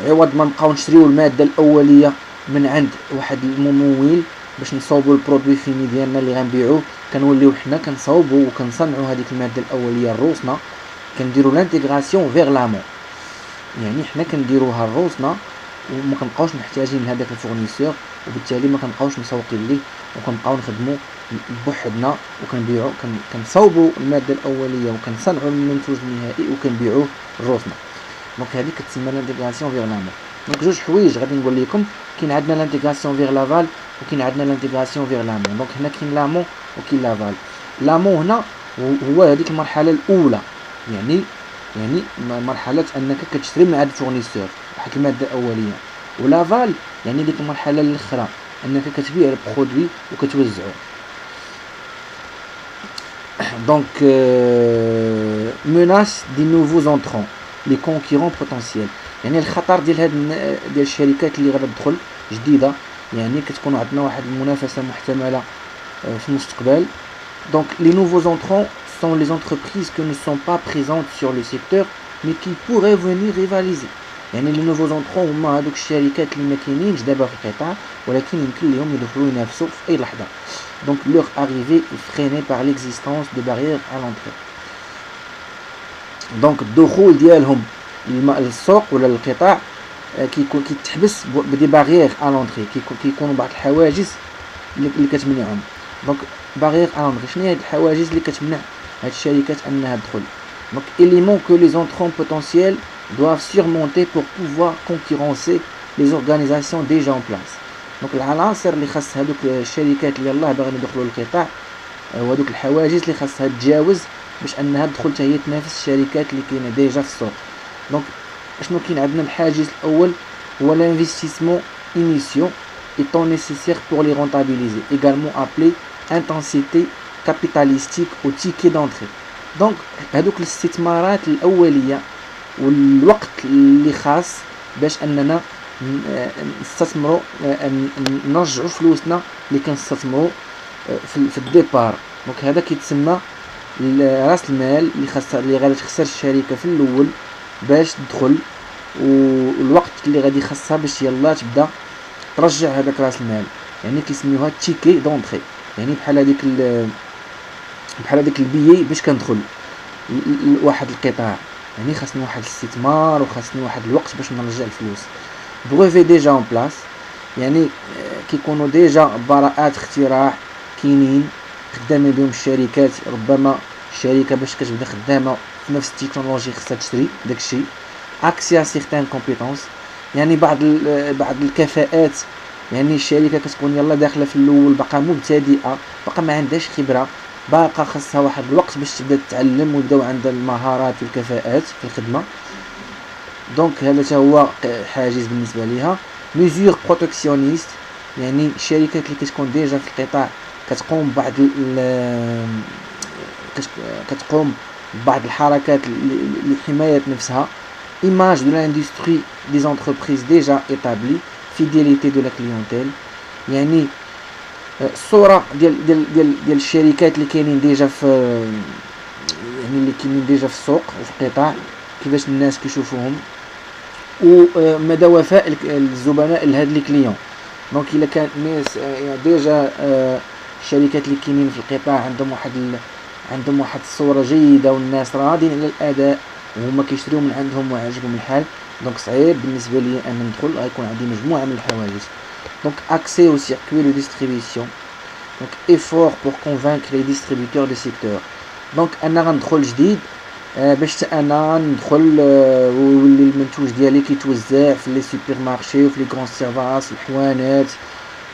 عوض ما نبقاو نشريو الماده الاوليه من عند واحد الممول باش نصاوبوا البرودوي فيني ديالنا اللي غنبيعوه، كنوليو حنا كنصاوبوا وكنصنعوا هذيك الماده الاوليه الروسنا، كنديروا لانتيغراسيون فيغ لامون، يعني حنا كنديروها الروسنا وما كنبقاوش محتاجين لهذاك الفورنيسور، وبالتالي ما كنبقاوش مسوقين ليه وكنبقاو نخدموا بوحدنا وكنبيعوا كنصاوبوا الماده الاوليه وكنصنعوا المنتوج النهائي وكنبيعوه الروسنا. دونك هذه كتسمى لانتيغراسيون فيغ لامون. دونك جوج حوايج غادي نقول لكم، كاين عندنا لانتيغراسيون فيغ لافال وكاين عندنا لانتيغراسيون فيغ لامون. دونك هنا كاين لامون وكاين لافال. لامون هنا هو هذيك المرحله الاولى، يعني مرحله انك كتشري من عند الفورنيسور واحد الماده اوليه، ولافال يعني ديك المرحله الاخرى انك كتبيع البرودوي وكتوزعو. دونك menace des nouveaux entrants les concurrents potentiels، يعني الخطر ديال ديال الشركات اللي غادا تدخل جديده، يعني كتكون عندنا واحد المنافسة محتملة في المستقبل. Donc les nouveaux entrants sont les entreprises qui ne sont pas présentes sur le secteur mais qui pourraient venir rivaliser. يعني les nouveaux entrants هما هادوك الشركات اللي ما كاينينش دابا في القطاع ولكن يمكن لهم يدخلوا ينافسوا في اي لحظة. Donc leur arrivée est freinée par l'existence de barrières à l'entrée. Donc الدخول ديالهم للسوق ولا للقطاع كيتحبس بدي بارير à l'entrée، كيكونوا بعض الحواجز اللي كتمنعهم. دونك بارير à l'entrée، شنو هي هاد الحواجز اللي كتمنع هاد الشركات انها تدخل؟ Donc éléments que les entrants potentiels doivent surmonter pour pouvoir concurrencer les organisations déjà en place. Donc العناصر اللي خاص هادوك الشركات اللي يلاه باغيين يدخلوا للقطاع وهادوك الحواجز اللي خاصها تجاوز باش انها تدخل حتى هي تنافس الشركات اللي كاينه ديجا في السوق. دونك شنو كاين عندنا؟ الحاجز الاول هو l'investissement initial étant nécessaire pour les rentabiliser, également appelé intensité capitalistique au ticket d'entrée. دونك هادوك الاستثمارات الاوليه والوقت اللي خاص باش اننا نستثمروا نرجعوا فلوسنا اللي كنستثمروا في الديبار. دونك هذا كيتسمى راس المال اللي غادي تخسر الشركه في الاول باش تدخل، والوقت اللي غادي خاصها باش يلا تبدا ترجع هذاك راس المال، يعني كيسميوها تيكي دونطري. يعني بحال هذيك البيي باش كندخل لواحد القطاع، يعني خاصني واحد الاستثمار وخاصني واحد الوقت باش نرجع الفلوس. بروفي ديجا اون بلاس، يعني كيكونوا ديجا براءات اختراع كاينين خدامين بهم الشركات. ربما الشركه باش كتبدا خدامه في نفس التكنولوجي خصها تشري داكشي. اكسي سيغتان كومبيتونس، يعني بعض الكفاءات. يعني الشركه كتكون يلا داخله في الاول باقا مبتدئه، باقا ما عندهاش خبره، باقا خاصها واحد الوقت باش تبدا تتعلم ويبداو عندها المهارات والكفاءات في الخدمه. دونك هذا حتى هو حاجز بالنسبه ليها. ميزور بروتكسيونيست، يعني الشركات اللي كتكون ديجا في القطاع كتقوم ببعض الحركات لحمايه نفسها. image de l'industrie des entreprises déjà établies, fidélité de la clientèle، يعني الصوره ديال الشركات اللي كاينين ديجا في في السوق وفي القطاع، كيفاش الناس كيشوفوهم، ومدى وفاء الزبناء لهاد لي كليون. دونك الا كان الناس ديجا الشركات اللي كاينين في القطاع عندهم واحد الصوره جيده والناس راضين على الاداء وهما كيشريو من عندهم وعاجبهم الحال، دونك صعيب بالنسبه لي ان ندخل، غيكون عندي مجموعه من الحواجز. دونك accès au circuit de distribution، donc effort pour convaincre les distributeurs du secteur. دونك انا غندخل جديد باش انا ندخل واللي المنتوج ديالي كيتوزع في لي سوبر مارشي وفي لي غران سيرفاس، الحوانات،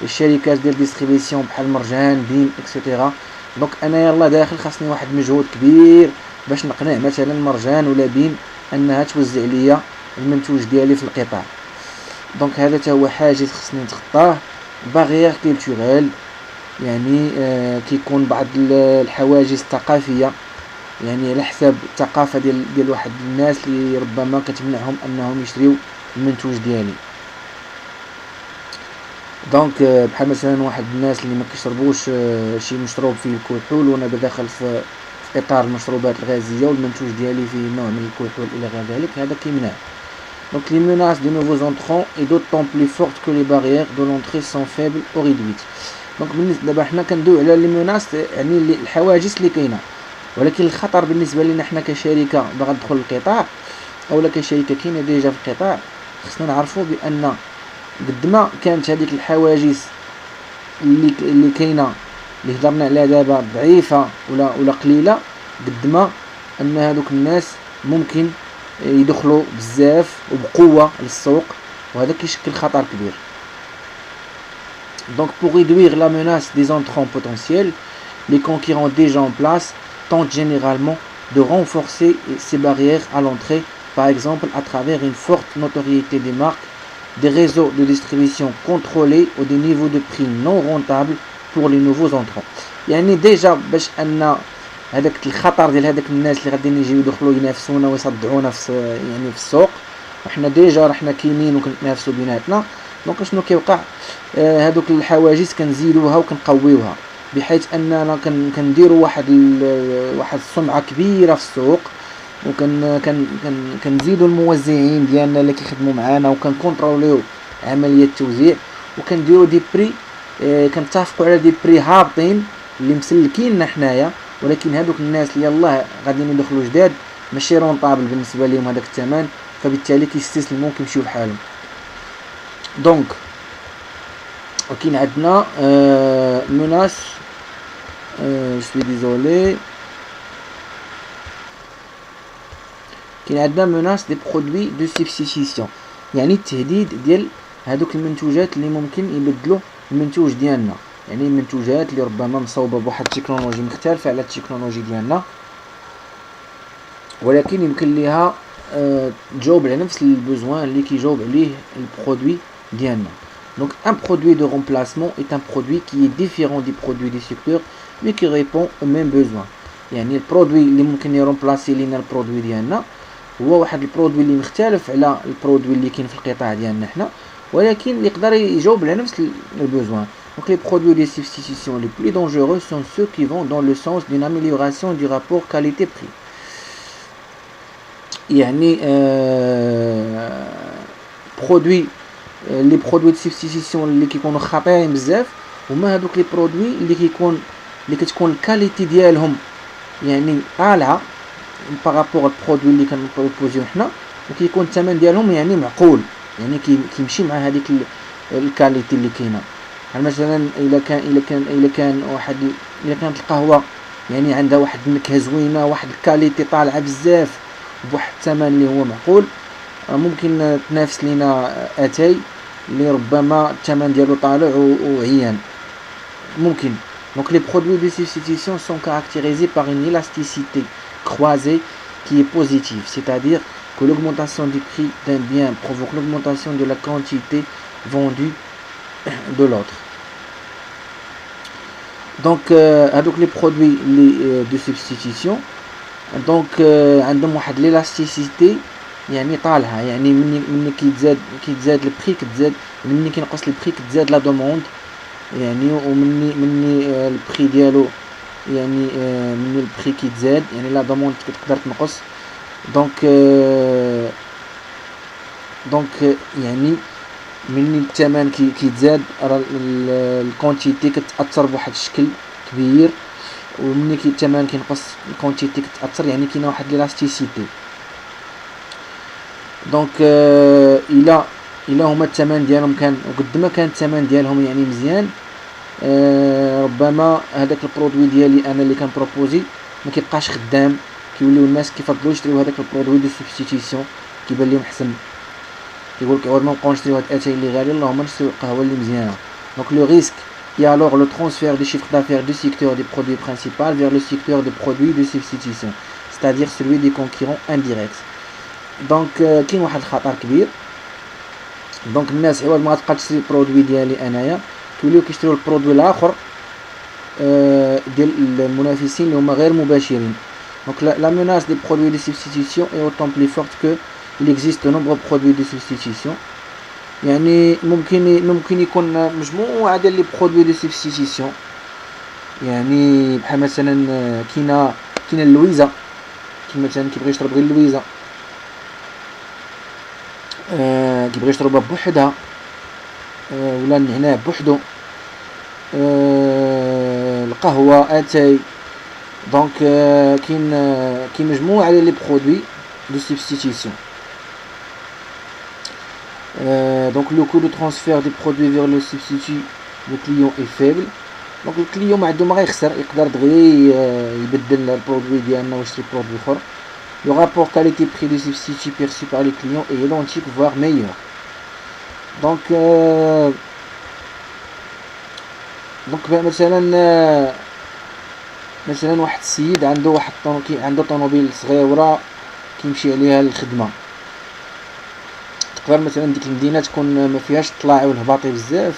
الشركات ديال ديستريبيسيون بحال مرجان بين اكسيتيرا. دونك انا يلا داخل خاصني واحد مجهود كبير باش نقنع مثلا مرجان ولا بين انها توزع ليا المنتوج ديالي في القطاع. دونك هذا حتى هو حاجز خصني نتخطاه. بارير كولتوريل، يعني كيكون بعض الحواجز الثقافيه، يعني على حساب الثقافه ديال واحد الناس اللي ربما كتمنعهم انهم يشريو المنتوج ديالي. دونك بحال مثلا واحد الناس اللي ما كيشربوش شي مشروب فيه الكحول وانا بداخل في اطار المشروبات الغازيه والمنتوج ديالي فيه نوع من الكحول الى غير ذلك، هذا كيمنع. Donc les menaces de nouveaux entrants est d'autant plus forte que les barrières de l'entrée sont faibles ou réduites. Donc دابا حنا كندويو على لي ميناس، يعني الحواجز اللي كاينه، ولكن الخطر بالنسبه لنا حنا كشركه باغا تدخل القطاع اولا كشركه كاينه ديجا في القطاع، خصنا نعرفوا بان قد ما كانت هذيك الحواجز اللي كاينه اللي هضرنا عليها دابا ضعيفه ولا قليله، قد ما ان هذوك الناس ممكن يدخلوا بزاف وبقوه للسوق، وهذا كيشكل خطر كبير. Donc pour réduire la menace des entrants potentiels, les concurrents déjà en place tentent généralement de renforcer ces barrières à l'entrée, par exemple à travers une forte notoriété des marques, des réseaux de distribution contrôlés ou des niveaux de prix non rentables pour les nouveaux entrants. يعني déjà باش ان هذاك الخطر ديال هذاك الناس اللي غاديين يجيو يدخلوا ينافسونا ويصدعونا في يعني في السوق، وحنا ديجا رحنا كاينين وكنتنافسوا بيناتنا، دونك شنو كيوقع؟ هادوك الحواجز كنزيدوها وكنقويوها، بحيث اننا كنديروا واحد السمعه كبيره في السوق، وكن كن كن كنزيدوا الموزعين ديالنا اللي كيخدموا معانا، وكنكونتروليو عمليه التوزيع، وكنديروا دي بري، كنتفقوا على دي بري هابطين اللي مسلكيننا حنايا، ولكن هادوك الناس اللي يلاه غاديين يدخلوا جداد ماشي رونطابل بالنسبه لهم هذاك الثمن، فبالتالي كيستسلموا كيمشيو بحالهم. دونك وكاين عندنا مناس، سوي ديزولي، كاين عندنا مناس دي برودوي دو سبستيتيسيون، يعني التهديد ديال هادوك المنتوجات اللي ممكن يبدلوا المنتوج ديالنا، يعني المنتوجات اللي ربما مصوبه بواحد التكنولوجي مختلفه على التكنولوجي ديالنا، ولكن يمكن ليها تجاوب على نفس البوزوان اللي كيجاوب عليه البرودوي ديالنا. Donc un produit de remplacement est un produit qui est différent du produit du secteur mais qui répond aux mêmes besoins. يعني البرودوي اللي ممكن يرومبلاسي لينا البرودوي ديالنا هو واحد البرودوي اللي مختلف على البرودوي اللي كاين في القطاع ديالنا حنا، ولكن يقدر يجاوب على نفس البوزوان. Donc les produits de substitution les plus dangereux sont ceux qui vont dans le sens d'une amélioration du rapport qualité-prix. يعني برودوي لي برودوي دو سبستيتيسيون اللي كيكونوا خطيرين بزاف هما هادوك لي برودوي اللي كتكون الكاليتي ديالهم يعني طالعه بارابور البرودوي اللي كنبروبوزيو حنا، وكيكون الثمن ديالهم يعني معقول، يعني كيمشي مع هذيك الكاليتي اللي كاينه. مثلا الا كانت القهوه يعني عندها واحد النكهه زوينه، واحد الكاليتي طالعه بزاف بواحد الثمن اللي هو معقول، ممكن تنافس لينا اتاي اللي ربما الثمن ديالو طالع وعيان ممكن. Donc les produits de substitution sont caractérisés par une élasticité croisée qui est positive, c'est-à-dire que l'augmentation du prix d'un bien provoque l'augmentation de la quantité vendue de l'autre. Donc هذوك les produits de substitution donc عندهم واحد l'élasticité يعني طالعه، يعني مني كيتزاد البري كتزاد، مني كينقص البري كتزاد لا دوموند، يعني ومني البري ديالو يعني مني البري كيتزاد يعني لا دوموند كتقدر تنقص. دونك يعني مني الثمن كيتزاد راه الكونتيتي كتاثر بواحد الشكل كبير، ومني الثمن كينقص الكونتيتي كتاثر، يعني كاينه واحد l'élasticité. دونك الى هما الثمن ديالهم كان وقد ما كان الثمن ديالهم يعني مزيان، ربما هذاك البرودوي ديالي انا اللي كان بروبوزي ما كيبقاش خدام، كيوليو الناس كيفضلوا يشريو هذاك البرودوي دو سبستيتيسيون كيبان لهم احسن، كيقول لك عوض ما نبقاو نشريو هاد اتاي اللي غالي اللهم نشريو القهوه اللي مزيانه. دونك لو ريسك et alors le transfert du chiffre d'affaires du secteur des produits principaux vers le secteur des produits de substitution, c'est-à-dire celui des concurrents indirects. دونك كاين واحد الخطر كبير. دونك الناس عوض ما تبقى تشري البرودوي ديالي انايا توليو كيشريو البرودوي الاخر ديال المنافسين اللي هما غير مباشرين. دونك la menace des produits de substitution est autant plus forte que il existe de nombreux produits de substitution. يعني ممكن يكون مجموعه ديال لي برودوي دو سبستيتيسيون، يعني بحال مثلا كاينه اللويزه، كاين مثلا كيبغي يشرب غير اللويزه، كيبغي يشربها بوحدها، ولا النعناع بوحدو، القهوه اتاي. دونك كاين مجموعه ديال لي برودوي دو سبستيتيسيون. Donc le coût de transfert des produits vers le substitut du client est faible. Donc le client ما عنده ما غيخسر، يقدر دغيا يبدل البرودوي ديالنا ويشري برودوي اخر. Le rapport qualité-prix du substitut perçu par les clients est identique voire meilleur. Donc مثلا واحد السيد عنده طوموبيل صغيره كيمشي عليها للخدمه، تقدر مثلا ديك المدينه تكون ما فيهاش الطلاعي والهباطي بزاف،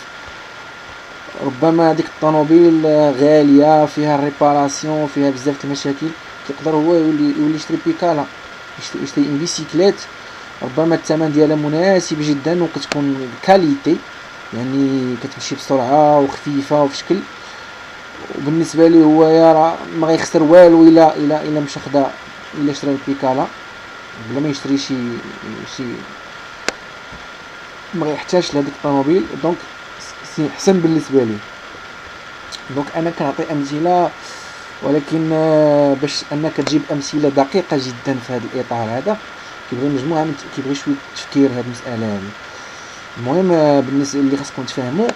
ربما ديك الطوموبيل غاليه فيها الريباراسيون فيها بزاف المشاكل، يقدر هو يولي يشري بيكالا، يشري ان بيسيكليت ربما الثمن ديالها مناسب جدا وكتكون كاليتي يعني كتمشي بسرعه وخفيفه وفي شكل. وبالنسبه ليه هو راه ما غيخسر والو الا مشى خدا الا شرا البيكالا بلا ما يشري شي ما غيحتاجش لهذيك الطوموبيل. دونك سي حسن بالنسبه ليه. دونك انا كنعطي امثله، ولكن باش انك تجيب امثله دقيقه جدا في هذا الاطار هذا كيبغي مجموعه كيبغي شويه تفكير هذه المساله هذه. المهم بالنسبه اللي خاصكم تفهموا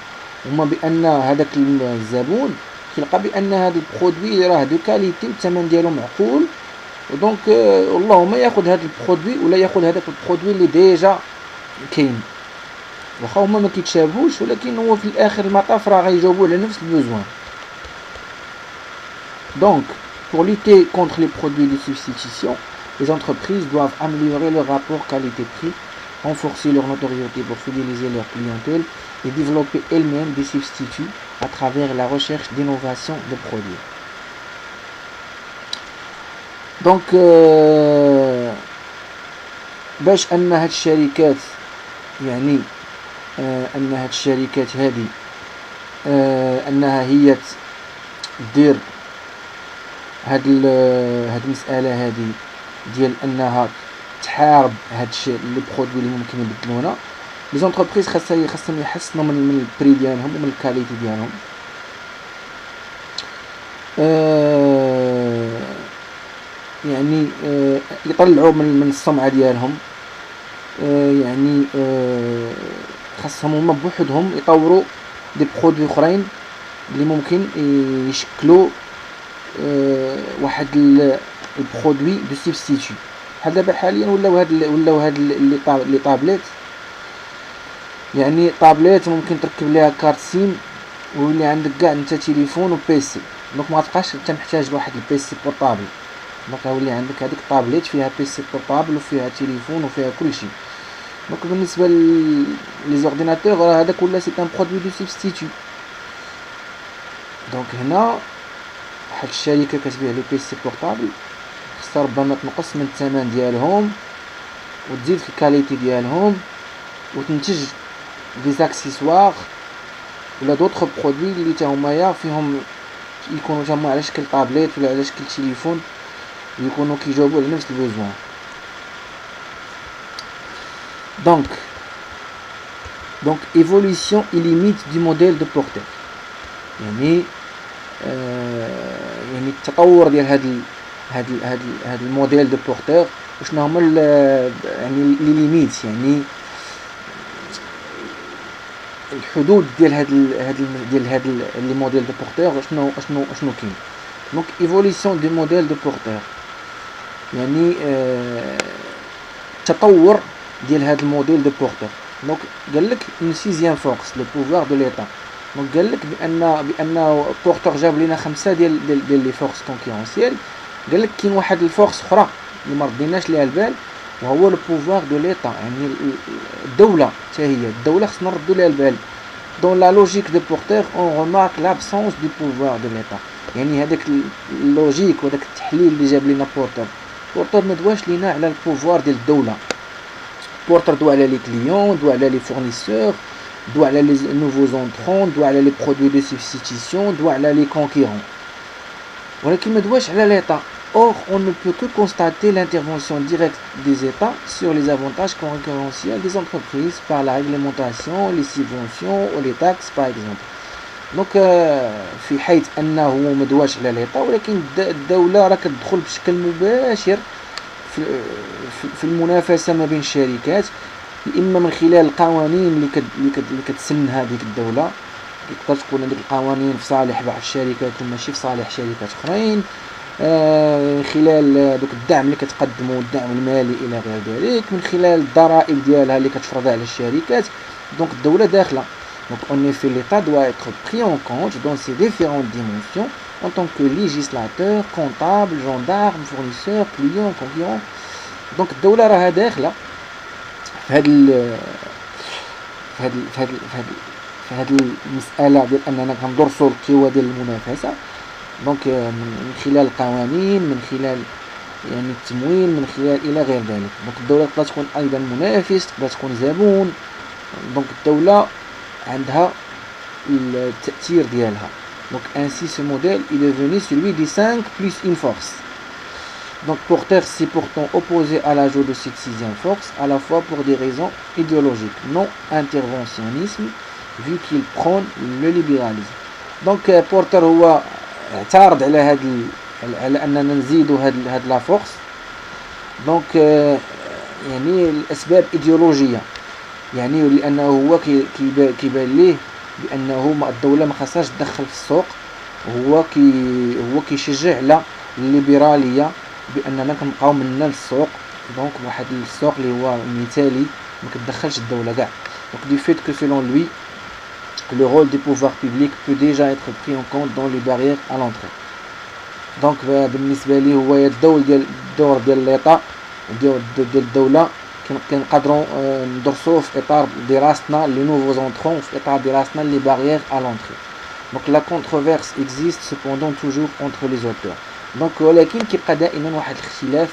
هما بان هذاك الزبون كيلقى بان هذا البرودوي راه دو كاليتي والثمن ديالو معقول، ودونك اللهم ياخذ هذا البرودوي ولا ياخذ هذاك البرودوي اللي ديجا كاين، واخا هما ما كيتشابهوش، ولكن هو في الاخر المطاف راه غيجاوبوا على نفس البوزوان. Donc, pour lutter contre les produits de substitution, les entreprises doivent améliorer leur rapport qualité-prix, renforcer leur notoriété pour fidéliser leur clientèle et développer elles-mêmes des substituts à travers la recherche d'innovation de produits. Donc, باش ان هاد الشركات يعني ان هاد الشركات هذه انها هي دير هاد المساله هذه ديال انها تحارب هاد الشيء لي برودوي اللي ممكن يبدلونا. لي زونتربريز خاصهم يحسنوا من البري ديالهم ومن الكاليتي ديالهم. يعني يطلعوا من السمعه ديالهم. يعني خاصهم هما بوحدهم يطوروا دي برودوي اخرين اللي ممكن يشكلوا واحد البرودوي دو سبستيتو. بحال دابا حاليا ولاو هاد لي طابليت. يعني طابليت ممكن تركب ليها كارت سيم ويولي عندك كاع انت تليفون وبيسي، دونك ما تبقاش انت محتاج لواحد البيسي بورطابل. دونك غيولي عندك هذيك طابليت فيها بيسي بورطابل وفيها تليفون وفيها كلشي. دونك بالنسبه لي زورديناتور راه هذاك ولا سي ان برودوي دو سبستيتو. دونك هنا واحد الشركه كتبيع لي بيسي بورطابل خصها ربما تنقص من الثمن ديالهم وتزيد في الكاليتي ديالهم وتنتج دي زاكسيسوار ولا دوطخ برودوي اللي تا هما فيهم يكونوا تا هما على شكل طابليت ولا على شكل تليفون يكونوا كيجاوبوا على نفس البوزوان. Donc évolution et limite du modèle de porteur. يعني التطور ديال هاد الموديل دو بورتور وشنو هما يعني لي ليميت، يعني الحدود ديال هاد لي موديل دو بورتور شنو كاين. دونك ايفوليسيون دي موديل دو بورتور يعني التطور ديال هاد الموديل دو بورتور. دونك قال لك اون سيزيام فورس لو بوفوار دو ليتا. دونك قال لك بان بورتور جاب لينا 5 ديال لي فورس كونكورونسيال. قال لك كاين واحد الفورس اخرى اللي ما رديناش ليها البال وهو لو بوفوار دو ليتا، يعني الدوله حتى هي الدوله خصنا نردوا ليها البال. دون لا لوجيك دو بورتور اون رومارك لابسونس دو بوفوار دو ليتا. يعني هذاك اللوجيك وداك التحليل اللي جاب لينا بورتور ما دواش لينا على البوفوار ديال الدوله. بورتور دوا على لي كليون، دوا على لي فورنيسور، دوا على لي نوفو زونترون، دوا على لي برودوي دو سبستيتيسيون، دوا على لي كونكيرون، ولكن ما دواش على ليتا. Or, on ne peut que constater l'intervention directe des États sur les avantages concurrentiels des entreprises par la réglementation, les subventions ou les taxes par exemple. Donc في حيث انه ما دواش على ليتا، ولكن الدوله راه كتدخل بشكل مباشر في المنافسه ما بين الشركات، اما من خلال القوانين اللي كتسن هذيك الدوله. تقدر تكون هذيك القوانين في صالح بعض الشركات وماشي في صالح شركات اخرين، خلال دوك الدعم اللي كتقدموا الدعم المالي الى غير ذلك، من خلال الضرائب ديالها اللي كتفرضها على الشركات. دونك الدوله داخله. Donc en effet l'État doit être pris en compte dans ses différentes dimensions en tant que législateur, comptable, gendarme, fournisseur, client, concurrent. Donc الدوله راها داخله في هاد المساله ديال اننا كندرسوا القوى ديال المنافسه. دونك من خلال القوانين، من خلال يعني التمويل، من خلال الى غير ذلك. دونك الدوله تقدر تكون ايضا منافس، تقدر تكون زبون. دونك الدوله عندها التأثير ديالها. Donc ainsi ce modèle est devenu celui des 5 plus une force. Donc Porter s'est pourtant opposé à l'ajout de cette 6e force, à la fois pour des raisons idéologiques, non interventionnisme, vu qu'il prône le libéralisme. Donc Porter هو اعترض على أننا نزيدوا هاد لا فورس. دونك يعني الأسباب إيديولوجية، يعني لأنه هو كيبان ليه بأنه الدولة ما خاصهاش تدخل في السوق، هو كيشجع على الليبرالية بأننا كنبقاو منا للسوق. دونك واحد السوق اللي هو مثالي ما كتدخلش الدولة كاع. دونك du fait que selon lui le rôle des pouvoirs publics peut déjà être pris en compte dans les barrières à l'entrée. دونك بالنسبة ليه هو الدور ديال ليطا ديال الدولة كنقدروا ندرسوه في اطار دراستنا لي نوفو زونترون، في اطار دراستنا لي باريير à l'entrée. دونك لا كونتروفيرس existe cependant toujours entre les auteurs. دونك ولكن كيبقى دائما واحد الاختلاف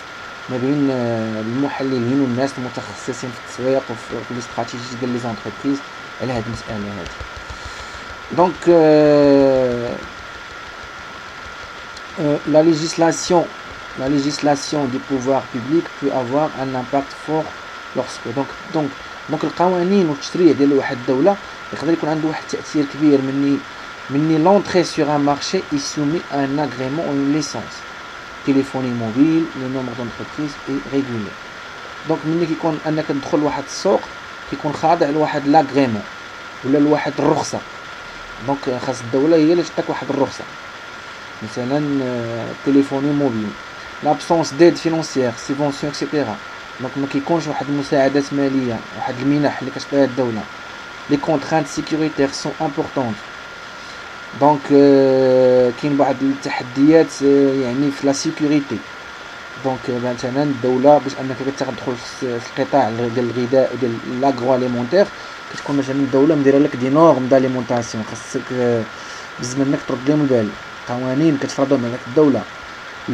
ما بين المحللين والناس المتخصصين في التسويق وفي الاستراتيجي ديال لي زونتربريز على هذه المسألة هذه. دونك la législation du pouvoir public peut avoir un impact fort lorsque donc القوانين والتشريع ديال واحد الدولة يقدر يكون عنده واحد التأثير كبير مني l'entrée sur un marché est soumis à un agrément ou une licence. Téléphonie mobile, le nombre d'entreprises est régulé. donc مني كيكون انك تدخل واحد السوق كيكون خاضع لواحد لاغريمون ولا لواحد الرخصة. دونك خاص الدولة هي اللي تعطيك واحد الرخصة، مثلا تليفوني موبيل. l'absence d'aide financière, subvention etc. دونك ما كيكونش واحد المساعدات مالية، واحد المنح اللي كتعطيها الدولة. les contraintes sécuritaires sont importantes. دونك كاين بعض التحديات يعني في لا سيكوريتي. دونك مثلا الدولة باش انك كتدخل في القطاع ديال الغذاء وديال لاغرو اليمونتير كتكون مثلا الدولة مديره لك دي نورم داليمونطاسيون، خاصك بزاف منك ترد لهم البال، قوانين كتفرضهم عليك الدولة.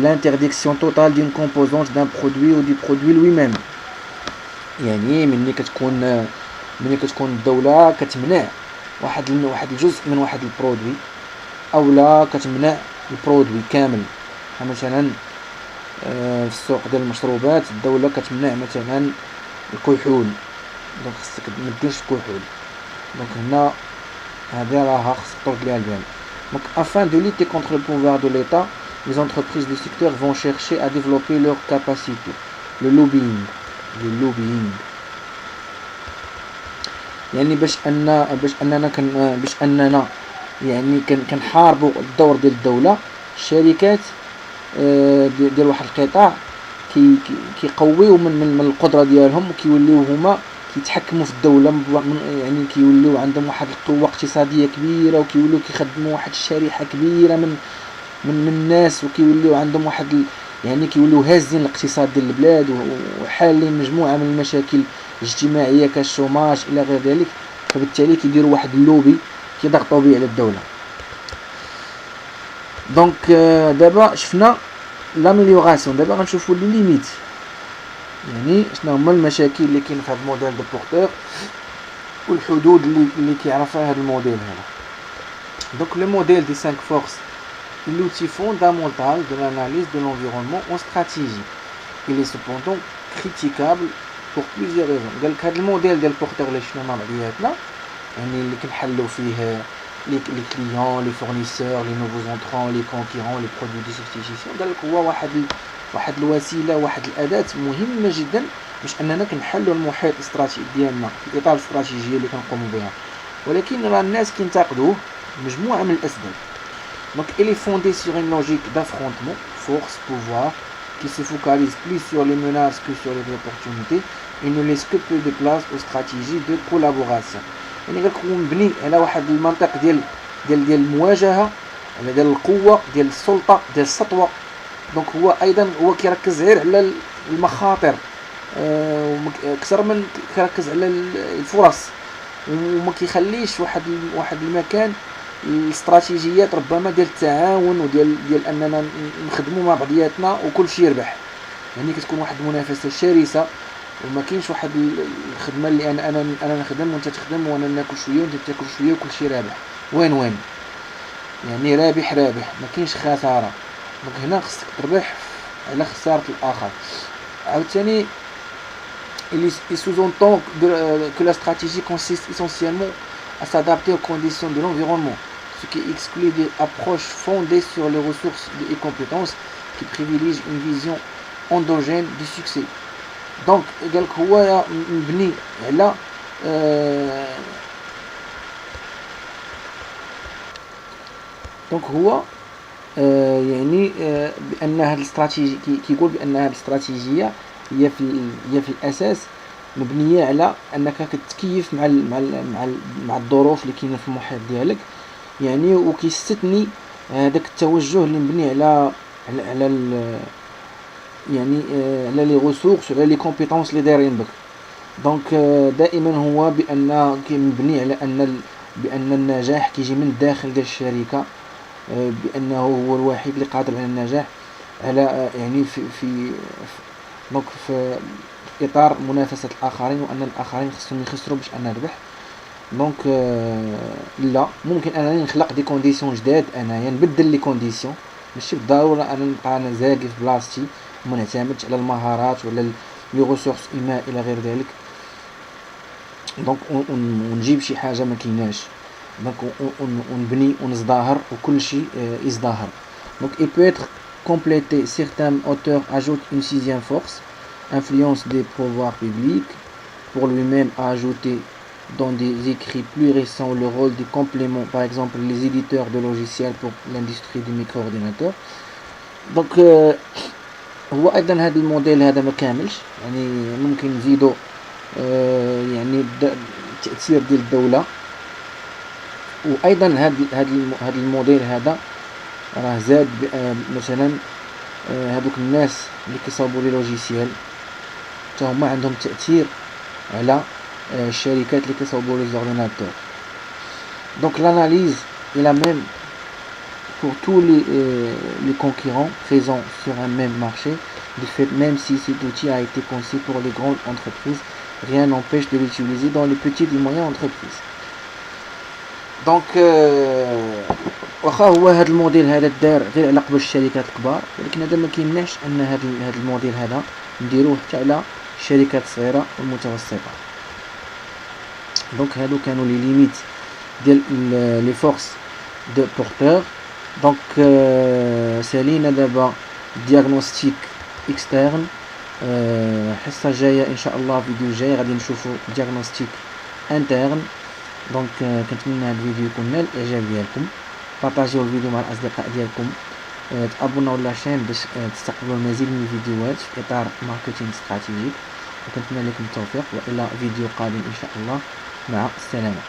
l'interdiction totale d'une composante d'un produit ou du produit lui-même. يعني ملي كتكون الدولة كتمنع واحد الجزء من واحد البرودوي او لا كتمنع البرودوي كامل. مثلا في السوق ديال المشروبات الدولة كتمنع مثلا الكحول، دونك خصك ما ديرش الكحول. دونك هنا هذه راها خصك ترد ليها البال. donc afin de lutter contre le pouvoir de l'État, les entreprises du secteur vont chercher à développer leurs capacités. le lobbying يعني باش اننا يعني كنحاربوا الدور ديال الدولة. الشركات ديال واحد القطاع كيقويو من القدرة ديالهم وكيوليو هما كيتحكموا في الدولة، يعني كيوليو عندهم واحد القوة اقتصادية كبيرة وكيوليو كيخدموا واحد الشريحة كبيرة من الناس وكيوليو عندهم واحد يعني كيوليو هازين الاقتصاد ديال البلاد وحالين مجموعة من المشاكل الاجتماعية كالشوماج الى غير ذلك. فبالتالي كيديروا واحد اللوبي كيضغطوا به على الدولة. دونك دابا شفنا لاميليوراسيون، دابا غنشوفوا لي ليميت، يعني شنو هما المشاكل اللي كاين في هذا الموديل دو بورتور والحدود اللي كيعرفها هذا الموديل هذا. دونك لو موديل دي 5 فورس l'outil fondamental de l'analyse de l'environnement en stratégie. Il est cependant critiquable pour plusieurs raisons. قال لك هذا الموديل ديال بورتور اللي شفنا مع بعضياتنا يعني اللي كنحلوا فيه les clients, les fournisseurs, les nouveaux entrants, les concurrents, les produits de substitution. قال لك هو واحد الوسيله، واحد الاداه مهمه جدا باش اننا كنحلوا المحيط الاستراتيجي ديالنا في اطار الاستراتيجيه اللي كنقوموا بها. ولكن راه الناس كينتقدوه مجموعه من الاسباب. Donc il est fondé sur une logique d'affrontement, force, pouvoir, qui se focalise plus sur les menaces que sur les opportunités et ne laisse que peu de place aux stratégies de collaboration. يعني قالك هو مبني على واحد المنطق ديال المواجهه، على ديال القوه، ديال السلطه، ديال السطوه. دونك هو ايضا كيركز غير على المخاطر اكثر من كيركز على الفرص، وما كيخليش واحد المكان الاستراتيجيات ربما ديال التعاون وديال اننا نخدموا مع بعضياتنا وكل شيء يربح. يعني كتكون واحد المنافسه شرسه وما كاينش واحد الخدمه اللي انا نخدم وانت تخدم وانا ناكل شويه وانت تاكل شويه وكل شيء رابح. وين يعني رابح ما كاينش خساره. دونك هنا خصك تربح على خساره الاخر. عاوتاني il sous-entend que la stratégie consiste essentiellement à s'adapter aux conditions de l'environnement, ce qui exclut des approches fondées sur les ressources et compétences qui privilégient une vision endogène du succès. Donc قالك هو مبني على دونك هو يعني بان هذه الاستراتيجيه كيقول بان هذه الاستراتيجيه هي في الاساس مبنيه على انك كتكيف مع الظروف اللي كاينه في المحيط ديالك يعني، وكيستثني هذاك التوجه اللي مبني على يعني على لي ريسورس وعلى لي كومبيتونس اللي دايرين بك. دونك دائما هو بان مبني على بان النجاح كيجي من الداخل ديال الشركه، بانه هو الوحيد اللي قادر على النجاح على يعني في دونك في اطار منافسه الاخرين، وان الاخرين خصهم يخسروا باش انا نربح. دونك لا ممكن انني نخلق دي كونديسيون جداد، انايا نبدل لي كونديسيون، ماشي بالضروره انا نبقى انا زاكي في بلاصتي وما نعتمدش على المهارات ولا لي ريسورس ايمان الى غير ذلك. دونك ونجيب شي حاجه ما كايناش، دونك ونبني ونزدهر وكل شيء يزدهر. دونك il peut être complété. Certains auteurs ajoutent une sixième force, influence des pouvoirs publics, pour lui-même a ajouté dans des écrits plus récents le rôle du complément, par exemple les éditeurs de logiciels pour l'industrie du micro-ordinateur. Donc هو ايضا هذا الموديل هذا ما كاملش، يعني ممكن نزيدو يعني التأثير ديال الدولة. وايضا هذا الموديل هذا راه زاد مثلا هذوك الناس اللي كيصاوبوا لي لوجيسيال حتى هما عندهم تأثير على الشركات اللي كيصاوبوا لي زورديناتور. دونك l'analyse est la même pour tous les concurrents présents sur un même marché. De fait, même si cet outil a été conçu pour les grandes entreprises, rien n'empêche de l'utiliser dans les petites et moyennes entreprises. دونك واخا هو هذا الموديل هذا دار غير على قبل الشركات الكبار، ولكن هذا ما كيمنعش ان هذا الموديل هذا نديروه حتى على الشركات الصغيره والمتوسطه. دونك هادو كانوا لي ليميت ديال لي فورس دو بورتور. دونك سالينا دابا دياغنوستيك اكسترن. الحصه الجايه ان شاء الله فيديو جاي غادي نشوفوا دياغنوستيك انترن. دونك كنتمنى هذا الفيديو يكون نال الاعجاب ديالكم، بارطاجيو الفيديو مع الاصدقاء ديالكم، تابوناو لاشين باش تستقبلوا المزيد من الفيديوهات في اطار ماركتينغ استراتيجيك. وكنتمنى لكم التوفيق والى فيديو قادم ان شاء الله. مع السلامه.